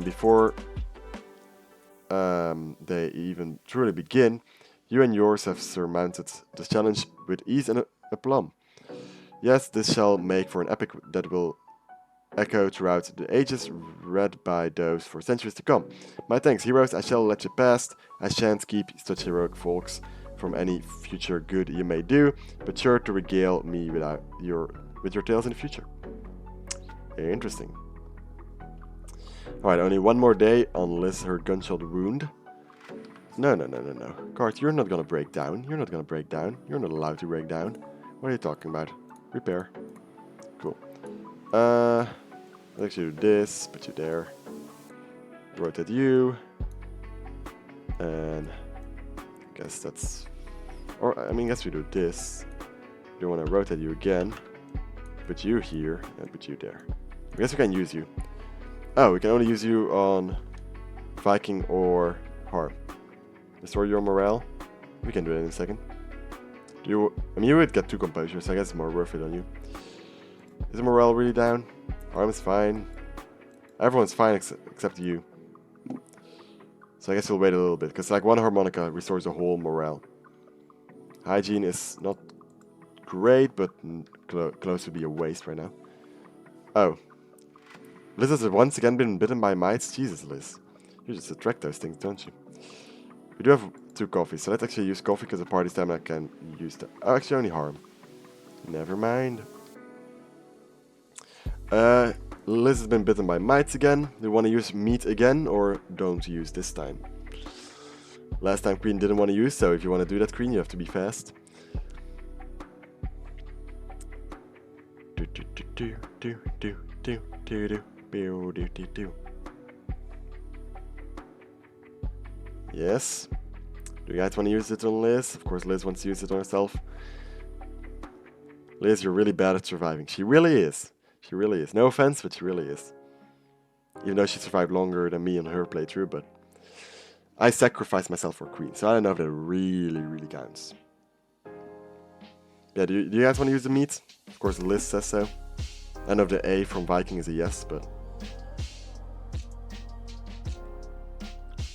A: before they even truly begin. You and yours have surmounted this challenge with ease and aplomb. Yes, this shall make for an epic that will echo throughout the ages, read by those for centuries to come. My thanks, heroes. I shall let you pass. I shan't keep such heroic folks from any future good you may do, but sure to regale me with your tales in the future. Interesting. Alright, only one more day unless her gunshot wound. No. Cart, you're not gonna break down. You're not gonna break down. You're not allowed to break down. What are you talking about? Repair. Cool. Let's actually do this, put you there. Rotate you. And I guess that's... Or, I mean, I guess we do this. Do want to rotate you again. Put you here, and put you there. I guess we can use you. Oh, we can only use you on Viking or Harm. Restore your morale. We can do it in a second. I mean, you would get 2 composure, so I guess it's more worth it on you. Is the morale really down? Harm is fine. Everyone's fine except you. So I guess we'll wait a little bit, because like 1 harmonica restores the whole morale. Hygiene is not great, but close to be a waste right now. Oh. Liz has once again been bitten by mites. Jesus, Liz. You just attract those things, don't you? We do have 2 coffees, so let's actually use coffee, because the party stamina can use that. Oh, actually only Harm. Never mind. Liz has been bitten by mites again. Do you want to use meat again, or don't use this time? Last time Queen didn't want to use, so if you want to do that, Queen, you have to be fast. Yes. Do you guys want to use it on Liz? Of course, Liz wants to use it on herself. Liz, you're really bad at surviving. She really is. She really is. No offense, but she really is. Even though she survived longer than me on her playthrough, but I sacrificed myself for Queen, so I don't know if that really, really counts. Yeah, do you guys want to use the meat? Of course, Liz says so. I know if the A from Viking is a yes, but...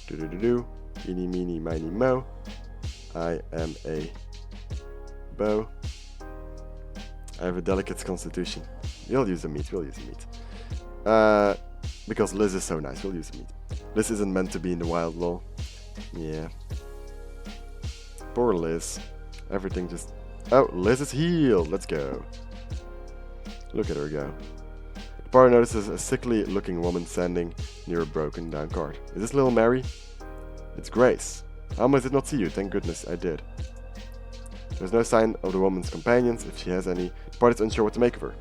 A: Do-do-do-do. Eeny, meeny, miny, mo. I am a bow. I have a delicate constitution. We'll use the meat, we'll use the meat. Because Liz is so nice, we'll use the meat. Liz isn't meant to be in the wild, lol. Yeah. Poor Liz. Everything just... Oh, Liz is healed. Let's go. Look at her go. The party notices a sickly looking woman standing near a broken down cart. Is this little Mary? It's Grace. I almost did not see you. Thank goodness I did. There's no sign of the woman's companions. If she has any, the party's unsure what to make of her.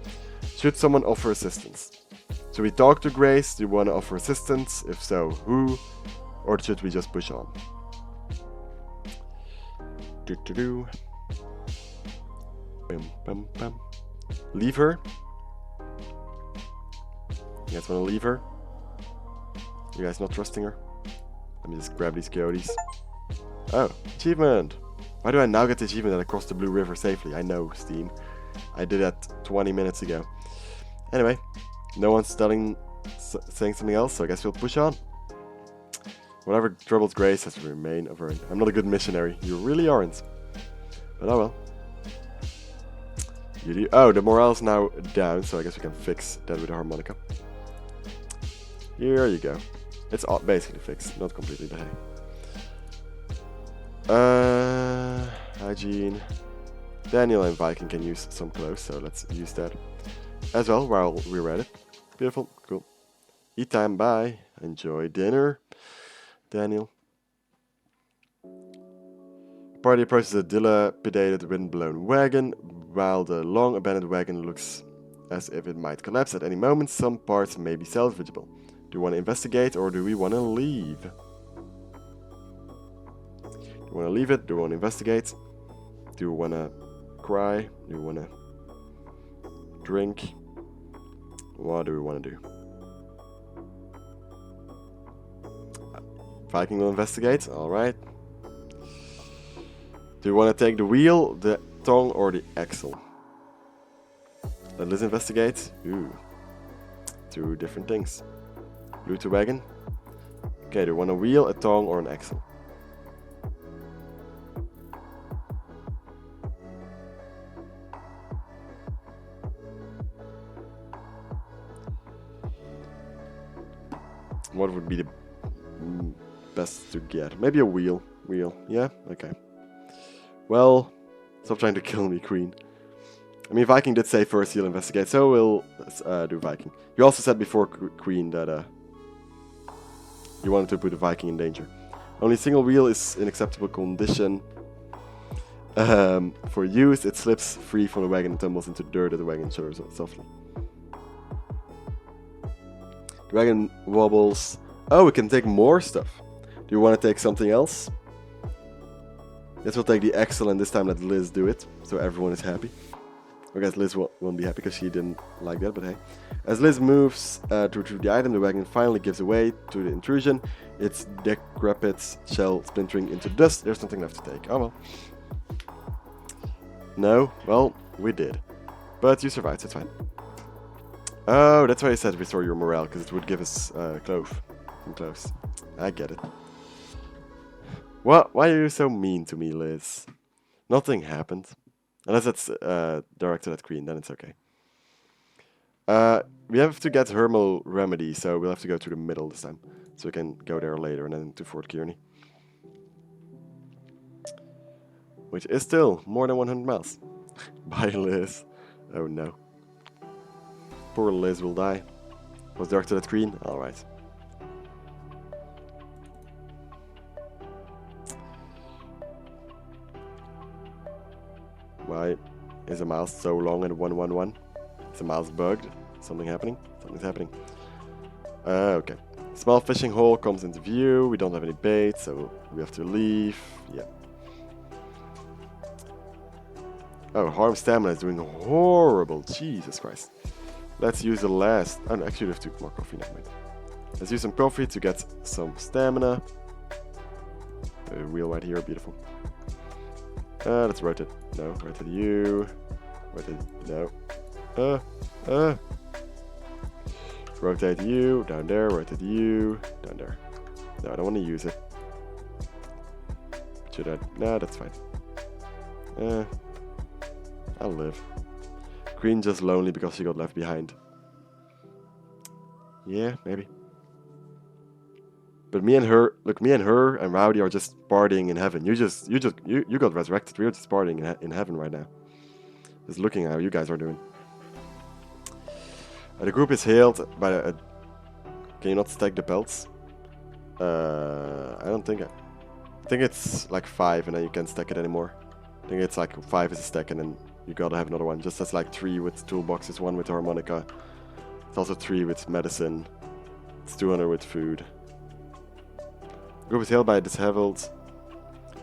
A: Should someone offer assistance? Should we talk to Grace? Do you want to offer assistance? If so, who? Or should we just push on? Do-do-do. Bum, bum, bum. Leave her? You guys want to leave her? You guys not trusting her? Let me just grab these coyotes. Oh, achievement! Why do I now get the achievement that I crossed the Blue River safely? I know, Steam. I did that 20 minutes ago. Anyway, no one's saying something else, so I guess we'll push on. Whatever troubles Grace has to remain of her own. I'm not a good missionary. You really aren't. But oh well. Oh, the morale's now down, so I guess we can fix that with a harmonica. Here you go. It's basically fixed, not completely, but hey. Hygiene. Daniel and Viking can use some clothes, so let's use that as well while we're at it. Beautiful, cool. Eat time, bye. Enjoy dinner, Daniel. Party approaches a dilapidated wind-blown wagon. While the long abandoned wagon looks as if it might collapse at any moment, some parts may be salvageable. Do you want to investigate or do we want to leave? Do you want to leave it? Do you want to investigate? Do you want to cry? Do you want to drink? What do we want to do? Viking will investigate. Alright. Do you want to take the wheel, the tongue, or the axle? Let Liz investigate. Ooh. Two different things. Blue to wagon. Okay, do you want a wheel, a tongue, or an axle? What would be the best to get? Maybe a wheel. Wheel. Yeah? Okay. Well, stop trying to kill me, Queen. I mean, Viking did say first he'll investigate, so we'll do Viking. You also said before, Queen, that you wanted to put the Viking in danger. Only single wheel is in acceptable condition. For use, it slips free from the wagon and tumbles into dirt as the wagon shows softly. The wagon wobbles. Oh, we can take more stuff. Do you want to take something else? Guess we'll take the axle and this time let Liz do it, so everyone is happy. I guess Liz won't be happy because she didn't like that, but hey. As Liz moves to retrieve the item, the wagon finally gives way to the intrusion. Its decrepit shell splintering into dust. There's nothing left to take. Oh well. No? Well, we did. But you survived, so it's fine. Oh, that's why I said restore your morale, because it would give us clothes. I get it. What? Why are you so mean to me, Liz? Nothing happened. Unless it's directed at Queen, then it's okay. We have to get Hermal Remedy, so we'll have to go to the middle this time. So we can go there later and then to Fort Kearney. Which is still more than 100 miles. Bye, Liz. Oh no. Poor Liz will die. Was directed at Queen? Alright. Why is a mouse so long and 111? Is a mouse bugged? Something happening? Something's happening. Okay. Small fishing hole comes into view. We don't have any bait, so we have to leave. Yeah. Oh, harm stamina is doing horrible. Jesus Christ. Let's use the last. Oh, no, actually, we have 2 more coffee. Never mind. Let's use some coffee to get some stamina. A wheel right here, beautiful. Let's rotate. No, rotate you. Rotate. No. Rotate you down there. Rotate you down there. No, I don't want to use it. Should I? No, that's fine. I'll live. Green just lonely because she got left behind. Yeah, maybe. But me and her and Rowdy are just partying in heaven. You got resurrected. We're just partying in heaven right now. Just looking at how you guys are doing. The group is hailed by a... Can you not stack the pelts? I don't think... I think it's like 5 and then you can't stack it anymore. I think it's like 5 is a stack and then you gotta have another one. Just as like 3 with toolboxes, 1 with harmonica. It's also 3 with medicine. It's 200 with food. The group is hailed by disheveled.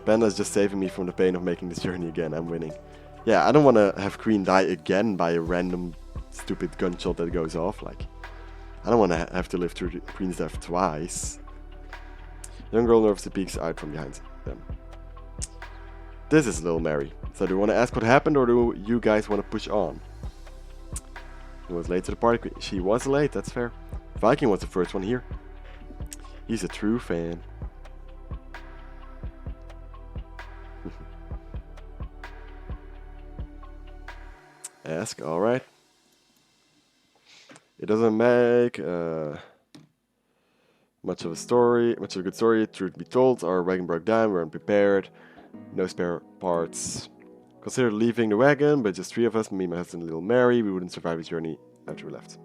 A: Panda's just saving me from the pain of making this journey again. I'm winning. Yeah, I don't want to have Queen die again by a random stupid gunshot that goes off. Like, I don't want to have to live through Queen's death twice. Young girl nervously peeks out from behind them. This is Little Mary. So do you want to ask what happened or do you guys want to push on? He was late to the party. She was late, that's fair. Viking was the first one here. He's a true fan. Ask, alright. It doesn't make much of a good story. Truth be told, our wagon broke down, we're unprepared. No spare parts. Considered leaving the wagon, but just 3 of us, me, my husband, and little Mary. We wouldn't survive the journey after we left.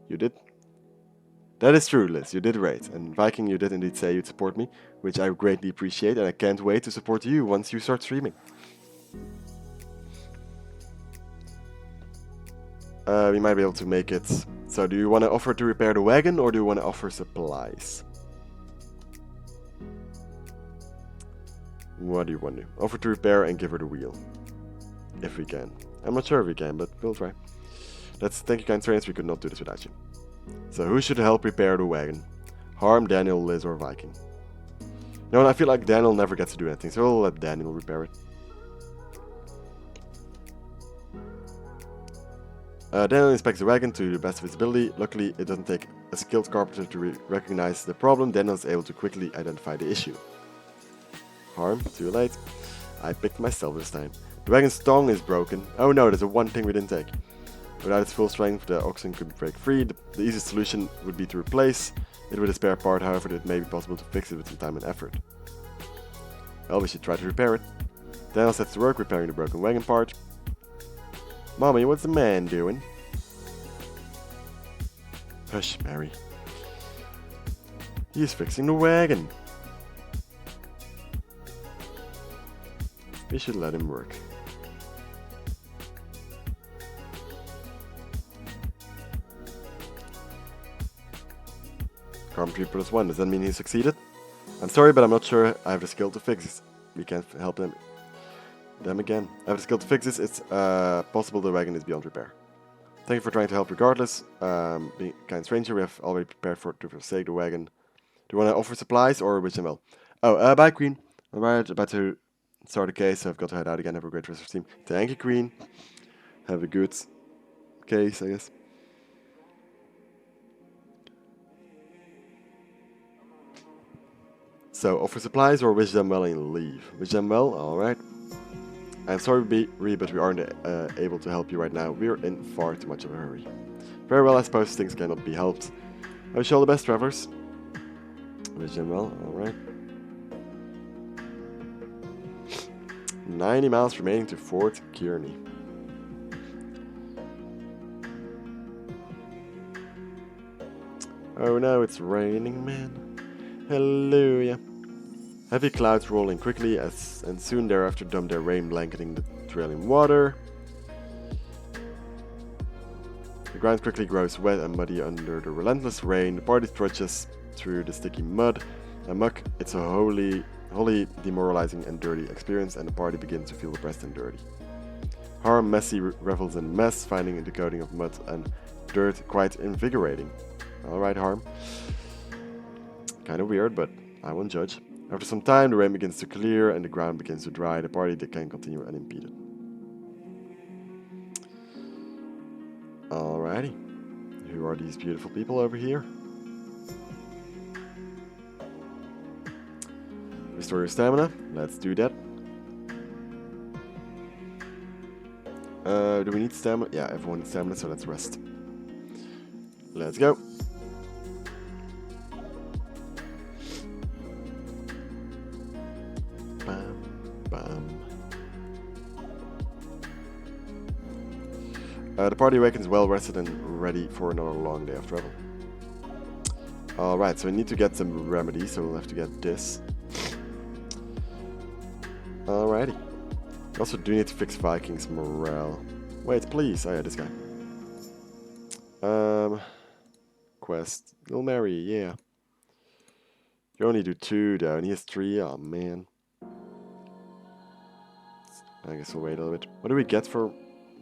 A: You did? That is true, Liz. You did great. And Viking, you did indeed say you'd support me, which I greatly appreciate, and I can't wait to support you once you start streaming. We might be able to make it. So do you want to offer to repair the wagon, or do you want to offer supplies? What do you want to do? Offer to repair and give her the wheel. If we can. I'm not sure if we can, but we'll try. Thank you, kind trainers. We could not do this without you. So who should help repair the wagon? Harm, Daniel, Liz, or Viking? No, I feel like Daniel never gets to do anything, so we'll let Daniel repair it. Daniel inspects the wagon to the best of his ability. Luckily, it doesn't take a skilled carpenter to recognize the problem. Daniel is able to quickly identify the issue. Harm, too late. I picked myself this time. The wagon's tongue is broken. Oh no, there's one thing we didn't take. Without its full strength, the oxen could break free. The easiest solution would be to replace it with a spare part, however, it may be possible to fix it with some time and effort. Well, we should try to repair it. Daniel sets to work repairing the broken wagon part. Mommy, what's the man doing? Hush, Mary. He's fixing the wagon. We should let him work. Carpentry +1, does that mean he succeeded? I'm sorry, but I'm not sure I have the skill to fix this. We can't help them again. I have the skill to fix this. It's possible the wagon is beyond repair. Thank you for trying to help regardless. Being a kind stranger, we have already prepared to forsake the wagon. Do you want to offer supplies or wish them well? Oh, bye, Queen. I'm about to start the case, so I've got to head out again. Have a great rest of the team. Thank you, Queen. Have a good case, I guess. So, offer supplies or wish them well and leave? Wish them well? Alright. I'm sorry, Ree, but we aren't able to help you right now. We're in far too much of a hurry. Very well, I suppose things cannot be helped. I wish you all the best, travelers. Wish them well, alright. 90 miles remaining to Fort Kearney. Oh no, it's raining, man. Hallelujah. Heavy clouds roll in quickly and soon thereafter dump their rain blanketing the trailing water. The ground quickly grows wet and muddy under the relentless rain. The party trudges through the sticky mud and muck. It's a wholly demoralizing and dirty experience, and the party begins to feel depressed and dirty. Harm messy revels in mess, finding the coating of mud and dirt quite invigorating. Alright, Harm. Kind of weird, but I won't judge. After some time, the rain begins to clear and the ground begins to dry. The party can continue unimpeded. Alrighty. Who are these beautiful people over here? Restore your stamina. Let's do that. Do we need stamina? Yeah, everyone needs stamina, so let's rest. Let's go. Bam, bam. The party awakens well rested and ready for another long day of travel. Alright, so we need to get some remedies, so we'll have to get this. Alrighty. We also do need to fix Vikings' morale. Wait, please. Oh yeah, this guy. Quest. Little Mary, yeah. You only do 2 though, and he has 3. Oh man. I guess we'll wait a little bit. What do we get for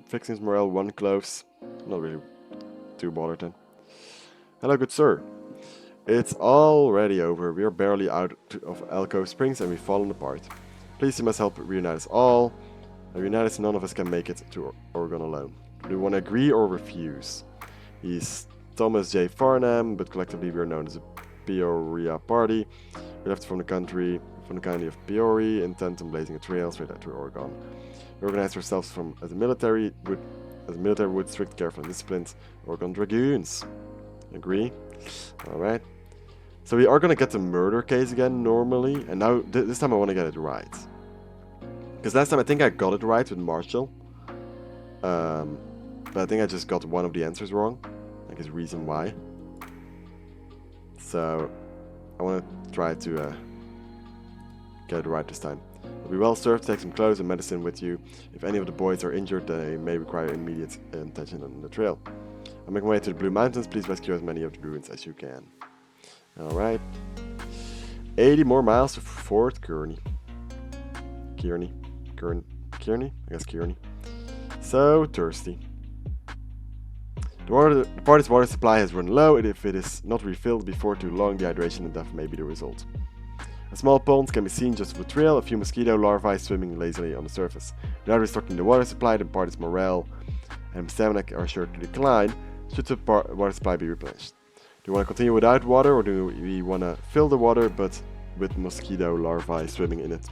A: fixing his morale? 1 cloves. Not really too bothered then. Hello, good sir. It's already over. We are barely out of Alcove Springs and we've fallen apart. Please, you must help reunite us all. Reunite us, none of us can make it to Oregon alone. Do you want to agree or refuse? He's Thomas J. Farnham, but collectively we are known as a Peoria party. We left from the county of Peoria, intent on blazing a trail straight out to Oregon. We organized ourselves as a military with strict, careful, and disciplined Oregon Dragoons. Agree? Alright. So we are going to get the murder case again normally, and now this time I want to get it right. Because last time I think I got it right with Marshall. But I think I just got one of the answers wrong. Like his reason why. So I want to try to get it right this time. You'll be well served to take some clothes and medicine with you. If any of the boys are injured, they may require immediate attention on the trail. I'm making my way to the Blue Mountains. Please rescue as many of the ruins as you can. Alright. 80 more miles to Fort Kearney. Kearney? I guess Kearney. So thirsty. The party's water supply has run low, and if it is not refilled before too long, dehydration and death may be the result. A small pond can be seen just off the trail, a few mosquito larvae swimming lazily on the surface. Without restocking the water supply, the party's morale and stamina are sure to decline, should the water supply be replenished. Do you want to continue without water, or do we want to fill the water but with mosquito larvae swimming in it?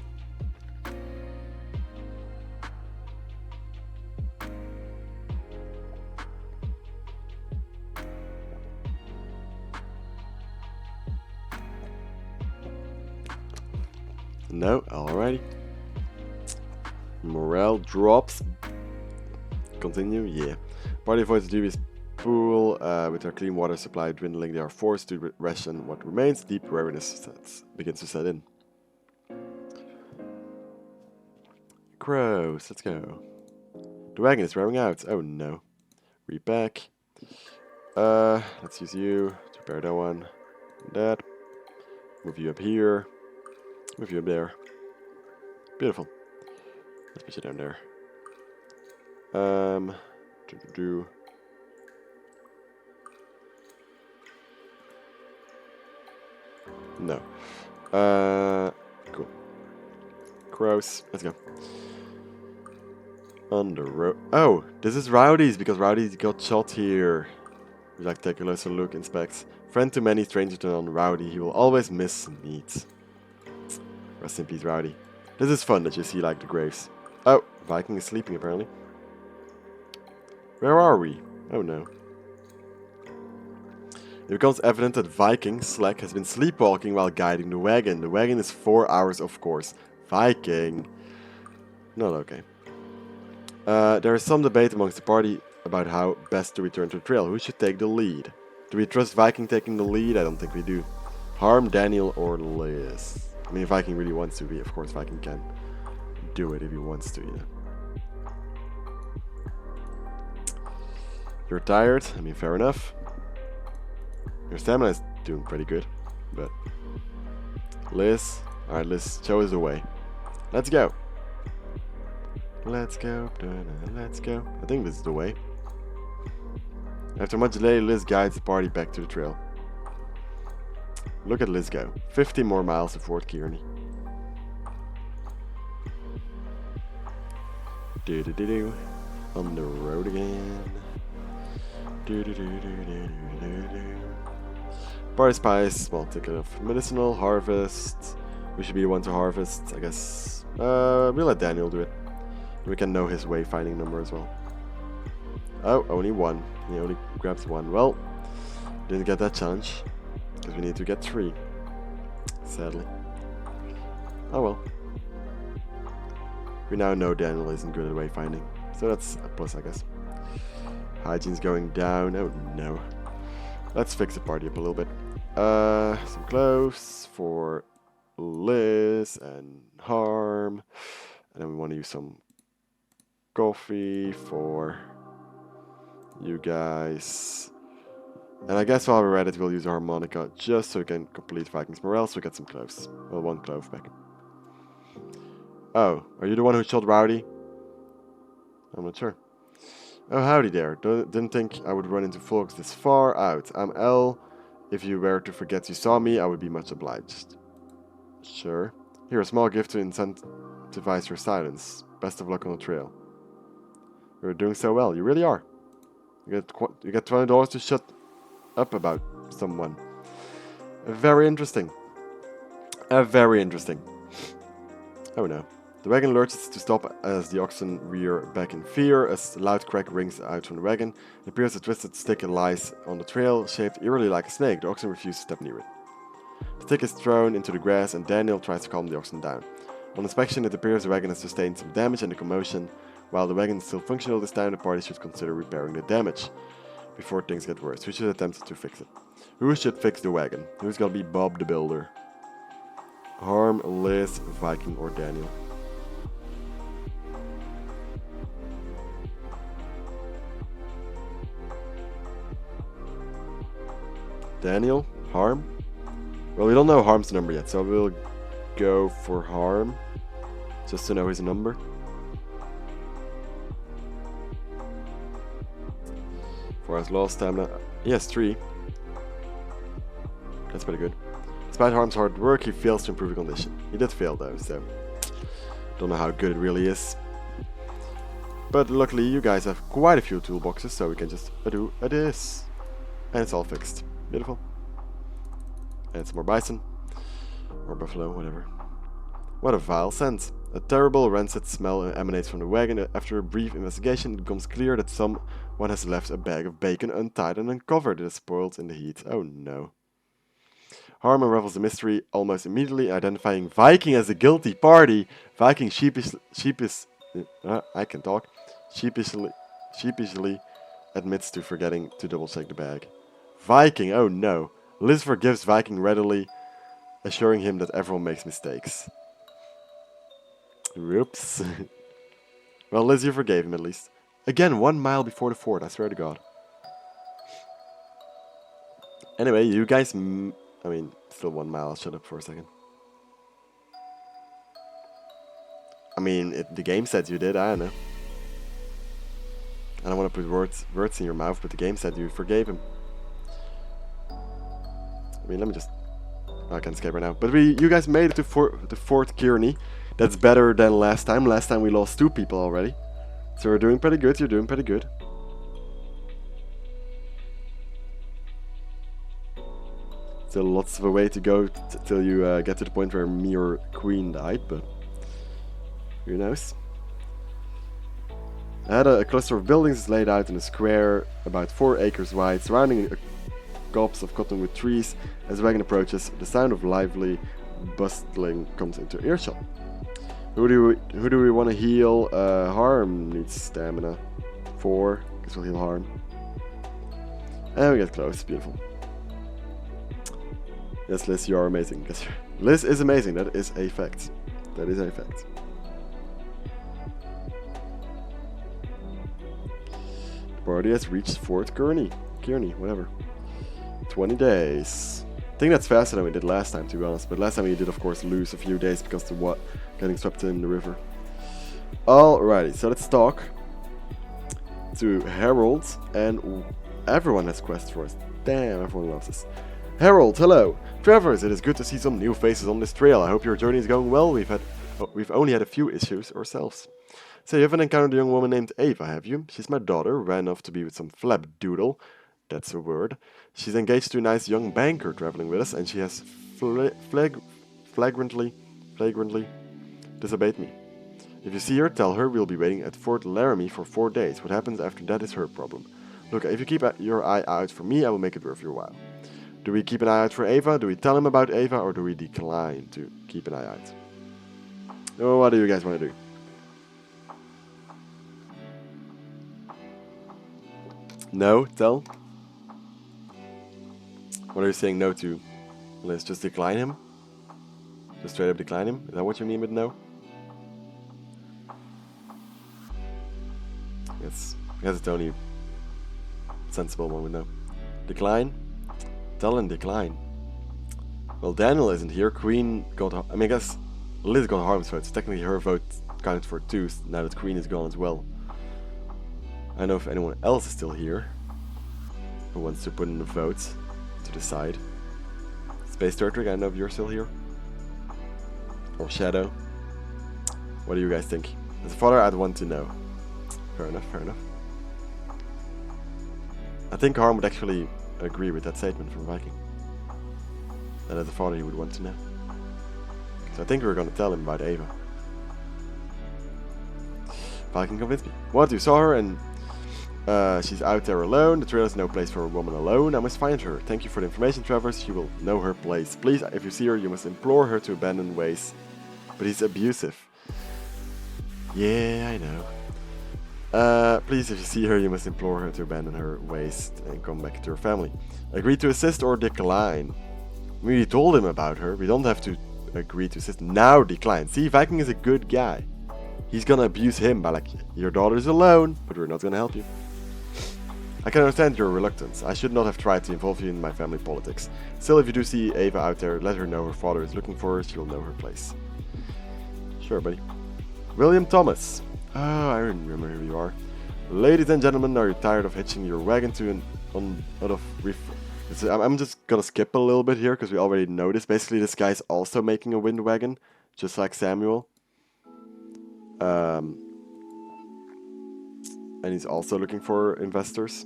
A: No, alrighty. Morale drops. Continue, yeah. Party avoids the dubious pool. With their clean water supply dwindling, they are forced to ration what remains. Deep weariness begins to set in. Crows, let's go. The wagon is wearing out. Oh no. Repack. Let's use you to repair that one. That. Move you up here. Move you up there. Beautiful. Let's put you down there. No. Cool. Crows. Let's go. On the road. Oh, this is Rowdy's because Rowdy got shot here. We like take a closer look, inspect. Friend to many, stranger to none. Rowdy. He will always miss meat. Rest in peace, Rowdy. This is fun that you see like the graves. Oh, Viking is sleeping apparently. Where are we? Oh no. It becomes evident that Viking, Slack, has been sleepwalking while guiding the wagon. The wagon is 4 hours, of course. Viking. Not okay. There is some debate amongst the party about how best to return to the trail. Who should take the lead? Do we trust Viking taking the lead? I don't think we do. Harm, Daniel, or Liz? I mean, if Viking really wants to, of course Viking can do it if he wants to, yeah. You're tired? I mean, fair enough. Your stamina is doing pretty good, but... Liz? Alright, Liz, show us the way. Let's go. Let's go. Let's go. I think this is the way. After much delay, Liz guides the party back to the trail. Look at Liz go. 50 more miles to Fort Kearney. Do-do-do-do. On the road again. Do-do-do-do-do-do-do. Party spice, small ticket of medicinal, harvest. We should be the one to harvest, I guess. We'll let Daniel do it. We can know his wayfinding number as well. Oh, only one. He only grabs one. Well, didn't get that challenge. Because we need to get 3. Sadly. Oh well. We now know Daniel isn't good at wayfinding. So that's a plus, I guess. Hygiene's going down. Oh no. Let's fix the party up a little bit. Some clothes for Liz and Harm. And then we want to use some coffee for you guys. And I guess while we're at it, we'll use a harmonica just so we can complete Viking's morale, so we get some cloves. Well, 1 clove back. Oh, are you the one who shot Rowdy? I'm not sure. Oh, howdy there. Didn't think I would run into folks this far out. I'm L. If you were to forget you saw me, I would be much obliged. Sure. Here, a small gift to incentivize your silence. Best of luck on the trail. You're doing so well. You really are. You get $20 to shut up about someone. Very interesting. Very interesting. Oh no. The wagon lurches to stop as the oxen rear back in fear. As a loud crack rings out from the wagon, it appears a twisted stick lies on the trail, shaped eerily like a snake. The oxen refuse to step near it. The stick is thrown into the grass and Daniel tries to calm the oxen down. On inspection, it appears the wagon has sustained some damage and a commotion. While the wagon is still functional this time, the party should consider repairing the damage before things get worse. We should attempt to fix it. Who should fix the wagon? Who's gonna be Bob the Builder? Harm, Liz, Viking, or Daniel? Daniel? Harm? Well, we don't know Harm's number yet, so we'll go for Harm. Just to know his number. For his lost stamina. He has 3. That's pretty good. Despite Harm's hard work, he fails to improve the condition. He did fail though, so don't know how good it really is. But luckily you guys have quite a few toolboxes, so we can just do this. And it's all fixed. Beautiful. And some more bison. Or buffalo, whatever. What a vile scent. A terrible rancid smell emanates from the wagon. After a brief investigation, it becomes clear that someone has left a bag of bacon untied and uncovered. It is spoiled in the heat. Oh no. Harm unravels the mystery almost immediately, identifying Viking as the guilty party. Viking sheepishly admits to forgetting to double check the bag. Viking, oh no. Liz forgives Viking readily, assuring him that everyone makes mistakes. Whoops. Well, Liz, you forgave him at least. Again, 1 mile before the fort, I swear to God. Anyway, you guys... I mean, still 1 mile. I'll shut up for a second. I mean, the game said you did. I don't know. I don't want to put words in your mouth, but the game said you forgave him. I mean, let me just... I can't escape right now. But you guys made it to Fort Kearney. That's better than last time. Last time we lost 2 people already. So we're doing pretty good. You're doing pretty good. Still lots of a way to go till you get to the point where me or Queen died, but who knows. A cluster of buildings is laid out in a square about 4 acres wide, surrounding a copse of cottonwood trees. As the wagon approaches, the sound of lively bustling comes into earshot. Who do we want to heal? Harm needs stamina. 4, guess we'll heal Harm. And we get close, beautiful. Yes, Liz, you are amazing. Liz is amazing, that is a fact. That is a fact. The party has reached Fort Kearney, whatever. 20 days. I think that's faster than we did last time, to be honest. But last time we did, of course, lose a few days because of what getting swept in the river. Alrighty, so let's talk to Harold, and everyone has quests for us. Damn, everyone loves us. Harold, hello. Travelers, it is good to see some new faces on this trail. I hope your journey is going well. We've only had a few issues ourselves. So you haven't encountered a young woman named Ava, have you? She's my daughter, ran off to be with some flapdoodle. That's a word. She's engaged to a nice young banker traveling with us, and she has flagrantly disobeyed me. If you see her, tell her we'll be waiting at Fort Laramie for 4 days. What happens after that is her problem. Look, if you keep your eye out for me, I will make it worth your while. Do we keep an eye out for Ava? Do we tell him about Ava? Or do we decline to keep an eye out? Oh, what do you guys want to do? No? Tell? What are you saying no to? Let's just decline him? Just straight up decline him? Is that what you mean with no? Yes. I guess it's the only sensible one with no. Decline? Tell him decline. Well, Daniel isn't here. Queen got... I guess Liz got Harm's vote, so technically her vote counts for 2 now that Queen is gone as well. I don't know if anyone else is still here who wants to put in the vote to decide. Space Star Trek, I don't know if you're still here. Or Shadow. What do you guys think? As a father, I'd want to know. Fair enough, fair enough. I think Harm would actually agree with that statement from Viking. And as a father, he would want to know. So I think we're going to tell him about Ava. Viking convinced me. What? You saw her and she's out there alone. The trail is no place for a woman alone. I must find her. Thank you for the information, Travers. She will know her place. Please, if you see her, you must implore her to abandon ways. But he's abusive. Yeah, I know. Please, if you see her, you must implore her to abandon her ways and come back to her family. Agree to assist or decline. We told him about her. We don't have to agree to assist. Now decline. See, Viking is a good guy. He's gonna abuse him by like, your daughter's alone, but we're not gonna help you. I can understand your reluctance. I should not have tried to involve you in my family politics. Still, if you do see Ava out there, let her know her father is looking for her. She'll know her place. Sure, buddy. William Thomas. Oh, I remember who you are. Ladies and gentlemen, are you tired of hitching your wagon to I'm just gonna skip a little bit here because we already know this. Basically, this guy's also making a wind wagon, just like Samuel. And he's also looking for investors.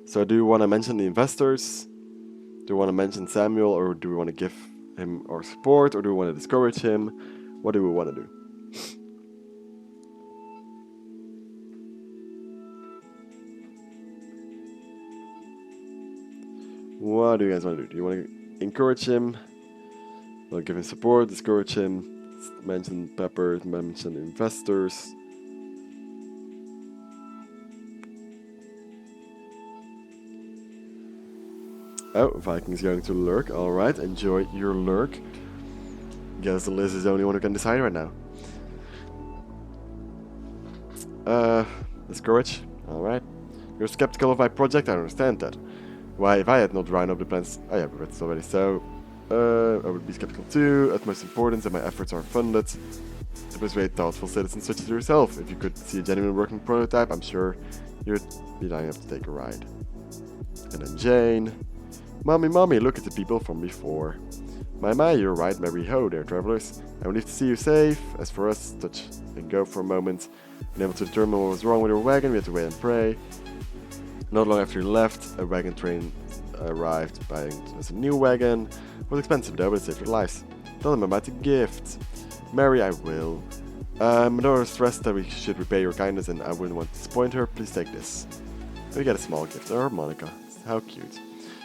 A: So do you want to mention the investors? Do you want to mention Samuel, or do we want to give him our support, or do we want to discourage him? What do we want to do? What do you guys want to do? Do you want to encourage him? Or give him support, discourage him? Mention Pepper, mention investors. Oh, Viking's going to lurk. Alright, enjoy your lurk. Guess Liz is the only one who can decide right now. Discourage. Alright. You're skeptical of my project, I understand that. Why, if I had not drawn up the plans... Oh yeah, we read this already. So, I would be skeptical too. Utmost importance that my efforts are funded. To persuade thoughtful citizens such as yourself. If you could see a genuine working prototype, I'm sure you'd be lining up to take a ride. And then Jane. Mommy, look at the people from before. My, you're right, Mary ho there, travelers. I would need to see you safe. As for us, touch and go for a moment. Unable to determine what was wrong with your wagon, we had to wait and pray. Not long after you left, a wagon train arrived buying us a new wagon. It was expensive though, but it saved your lives. Tell them about the gift. Mary, I will. Medora stressed that we should repay your kindness and I wouldn't want to disappoint her. Please take this. We get a small gift, a harmonica. How cute.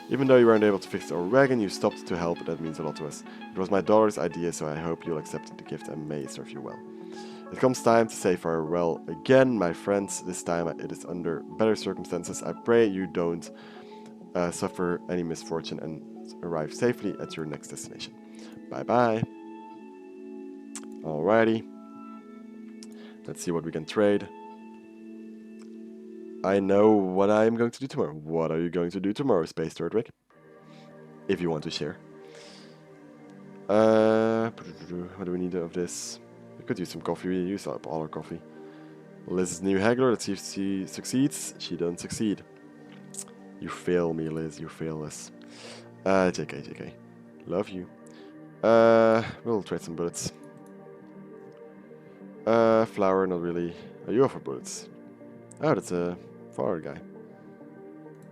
A: Even though you weren't able to fix our wagon, you stopped to help. That means a lot to us. It was my daughter's idea, so I hope you'll accept the gift and may it serve you well. It comes time to say farewell again, my friends. This time it is under better circumstances. I pray you don't suffer any misfortune and arrive safely at your next destination. Bye-bye. Alrighty. Let's see what we can trade. I know what I am going to do tomorrow. What are you going to do tomorrow, Space Turtwig? If you want to share. What do we need of this? We could use some coffee. We use up all our coffee. Liz's new haggler. Let's see if she succeeds. She doesn't succeed. You fail me, Liz. You fail us. JK. Love you. We'll trade some bullets. Flower, not really. Oh, you offer bullets. Oh, that's a flower guy.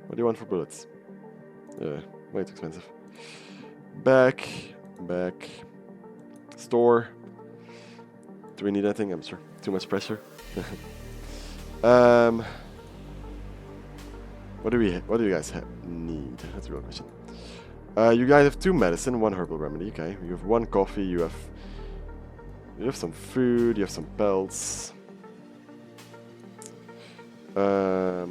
A: What do you want for bullets? Way too expensive. Back. Store. Do we need anything? I'm sure. Too much pressure. What do you guys need? That's a real question. You guys have 2 medicine, 1 herbal remedy. Okay. You have 1 coffee. You have some food. You have some pelts. All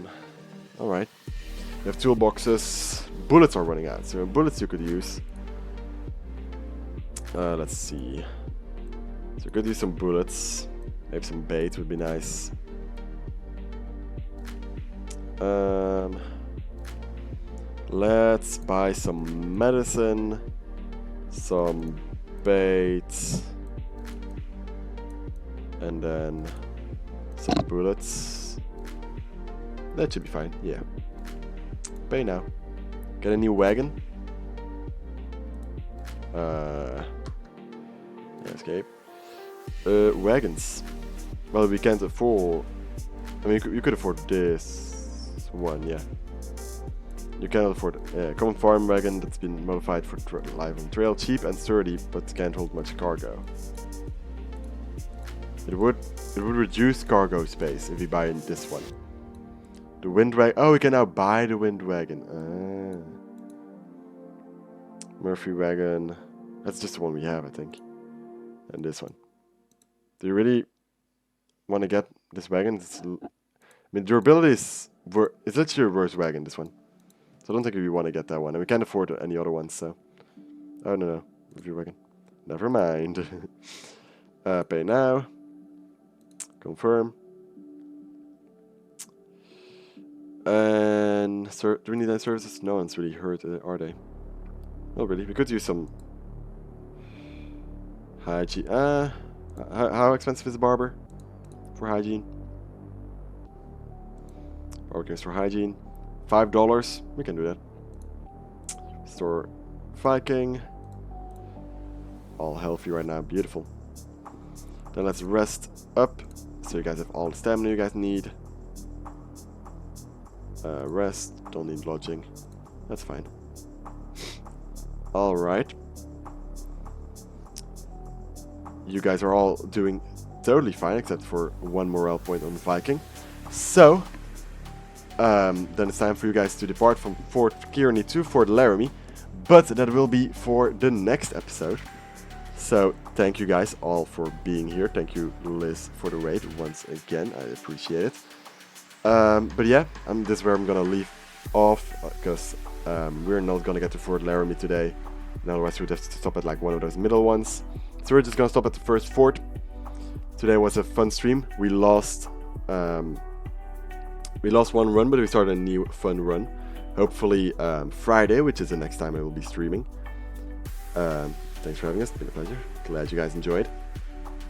A: right. You have toolboxes. Bullets are running out, so bullets you could use. Let's see. So you could use some bullets. Maybe some bait would be nice. Let's buy some medicine, some bait, and then some bullets. That should be fine, yeah. Pay now. Get a new wagon. Escape. Wagons. Well, we can't afford... I mean, you could afford this one, yeah. You cannot afford common farm wagon that's been modified for life on trail. Cheap and sturdy, but can't hold much cargo. It would reduce cargo space if you buy this one. The wind wagon. Oh, we can now buy the wind wagon. Murphy wagon. That's just the one we have, I think. And this one. Do you really want to get this wagon? I mean, durability is literally your worst wagon, this one. So I don't think we want to get that one. And we can't afford any other ones, so... Oh, no. Review wagon. Never mind. Pay now. Confirm. And... do we need any services? No one's really hurt, are they? Not really. We could use some... hygiene. How expensive is a barber? For hygiene? Barber for hygiene. $5. We can do that. Store Viking. All healthy right now. Beautiful. Then let's rest up. So you guys have all the stamina you guys need. Rest. Don't need lodging. That's fine. Alright. You guys are all doing totally fine except for 1 morale point on the Viking. So... then it's time for you guys to depart from Fort Kearney to Fort Laramie, but that will be for the next episode. So thank you guys all for being here. Thank you, Liz, for the raid once again. I appreciate it. But yeah, this is where I'm gonna leave off because we're not gonna get to Fort Laramie today. And otherwise we'd have to stop at like one of those middle ones. So we're just gonna stop at the first fort. Today was a fun stream. We lost 1 run, but we started a new fun run. Hopefully Friday, which is the next time I will be streaming. Thanks for having us. It's been a pleasure. Glad you guys enjoyed.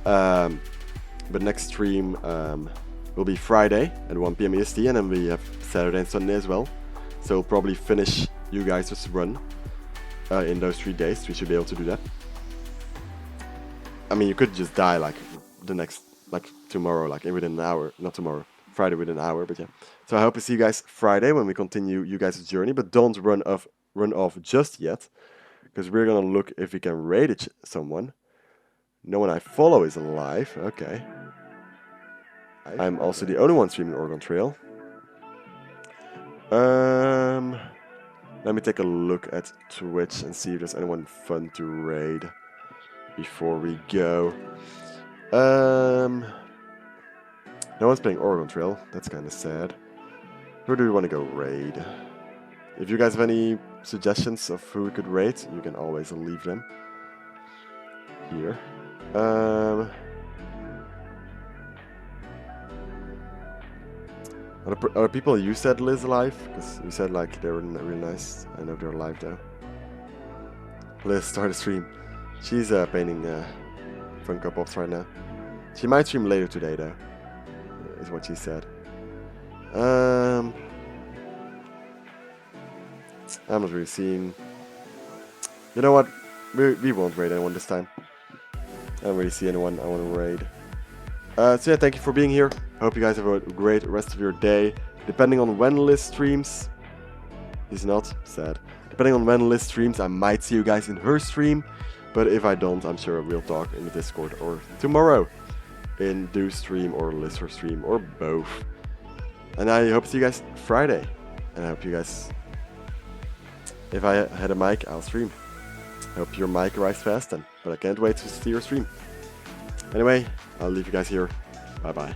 A: But next stream will be Friday at 1 PM EST, and then we have Saturday and Sunday as well. So we'll probably finish you guys' run in those 3 days. We should be able to do that. I mean, you could just die like tomorrow, like within an hour. Not tomorrow. Friday within an hour, but yeah. So I hope to see you guys Friday when we continue you guys' journey, but don't run off just yet, because we're gonna look if we can raid someone. No one I follow is alive. Okay. I'm also the only one streaming Oregon Trail. Let me take a look at Twitch and see if there's anyone fun to raid before we go. No one's playing Oregon Trail. That's kind of sad. Who do we want to go raid? If you guys have any suggestions of who we could raid, you can always leave them here. Are people you said Liz alive? Because you said like they were really nice. I know they're alive though. Liz, start a stream. She's painting Funko Pops right now. She might stream later today though. is what she said. I'm not really seeing. You know what? We won't raid anyone this time. I don't really see anyone I want to raid. So yeah, thank you for being here. Hope you guys have a great rest of your day. Depending on when Liz streams, he's not sad. Depending on when Liz streams, I might see you guys in her stream. But if I don't, I'm sure we'll talk in the Discord or tomorrow in Deu's stream or Liz her stream or both. And I hope to see you guys Friday. And I hope you guys, if I had a mic, I'll stream. I hope your mic arrives fast then. But I can't wait to see your stream. Anyway, I'll leave you guys here. Bye bye.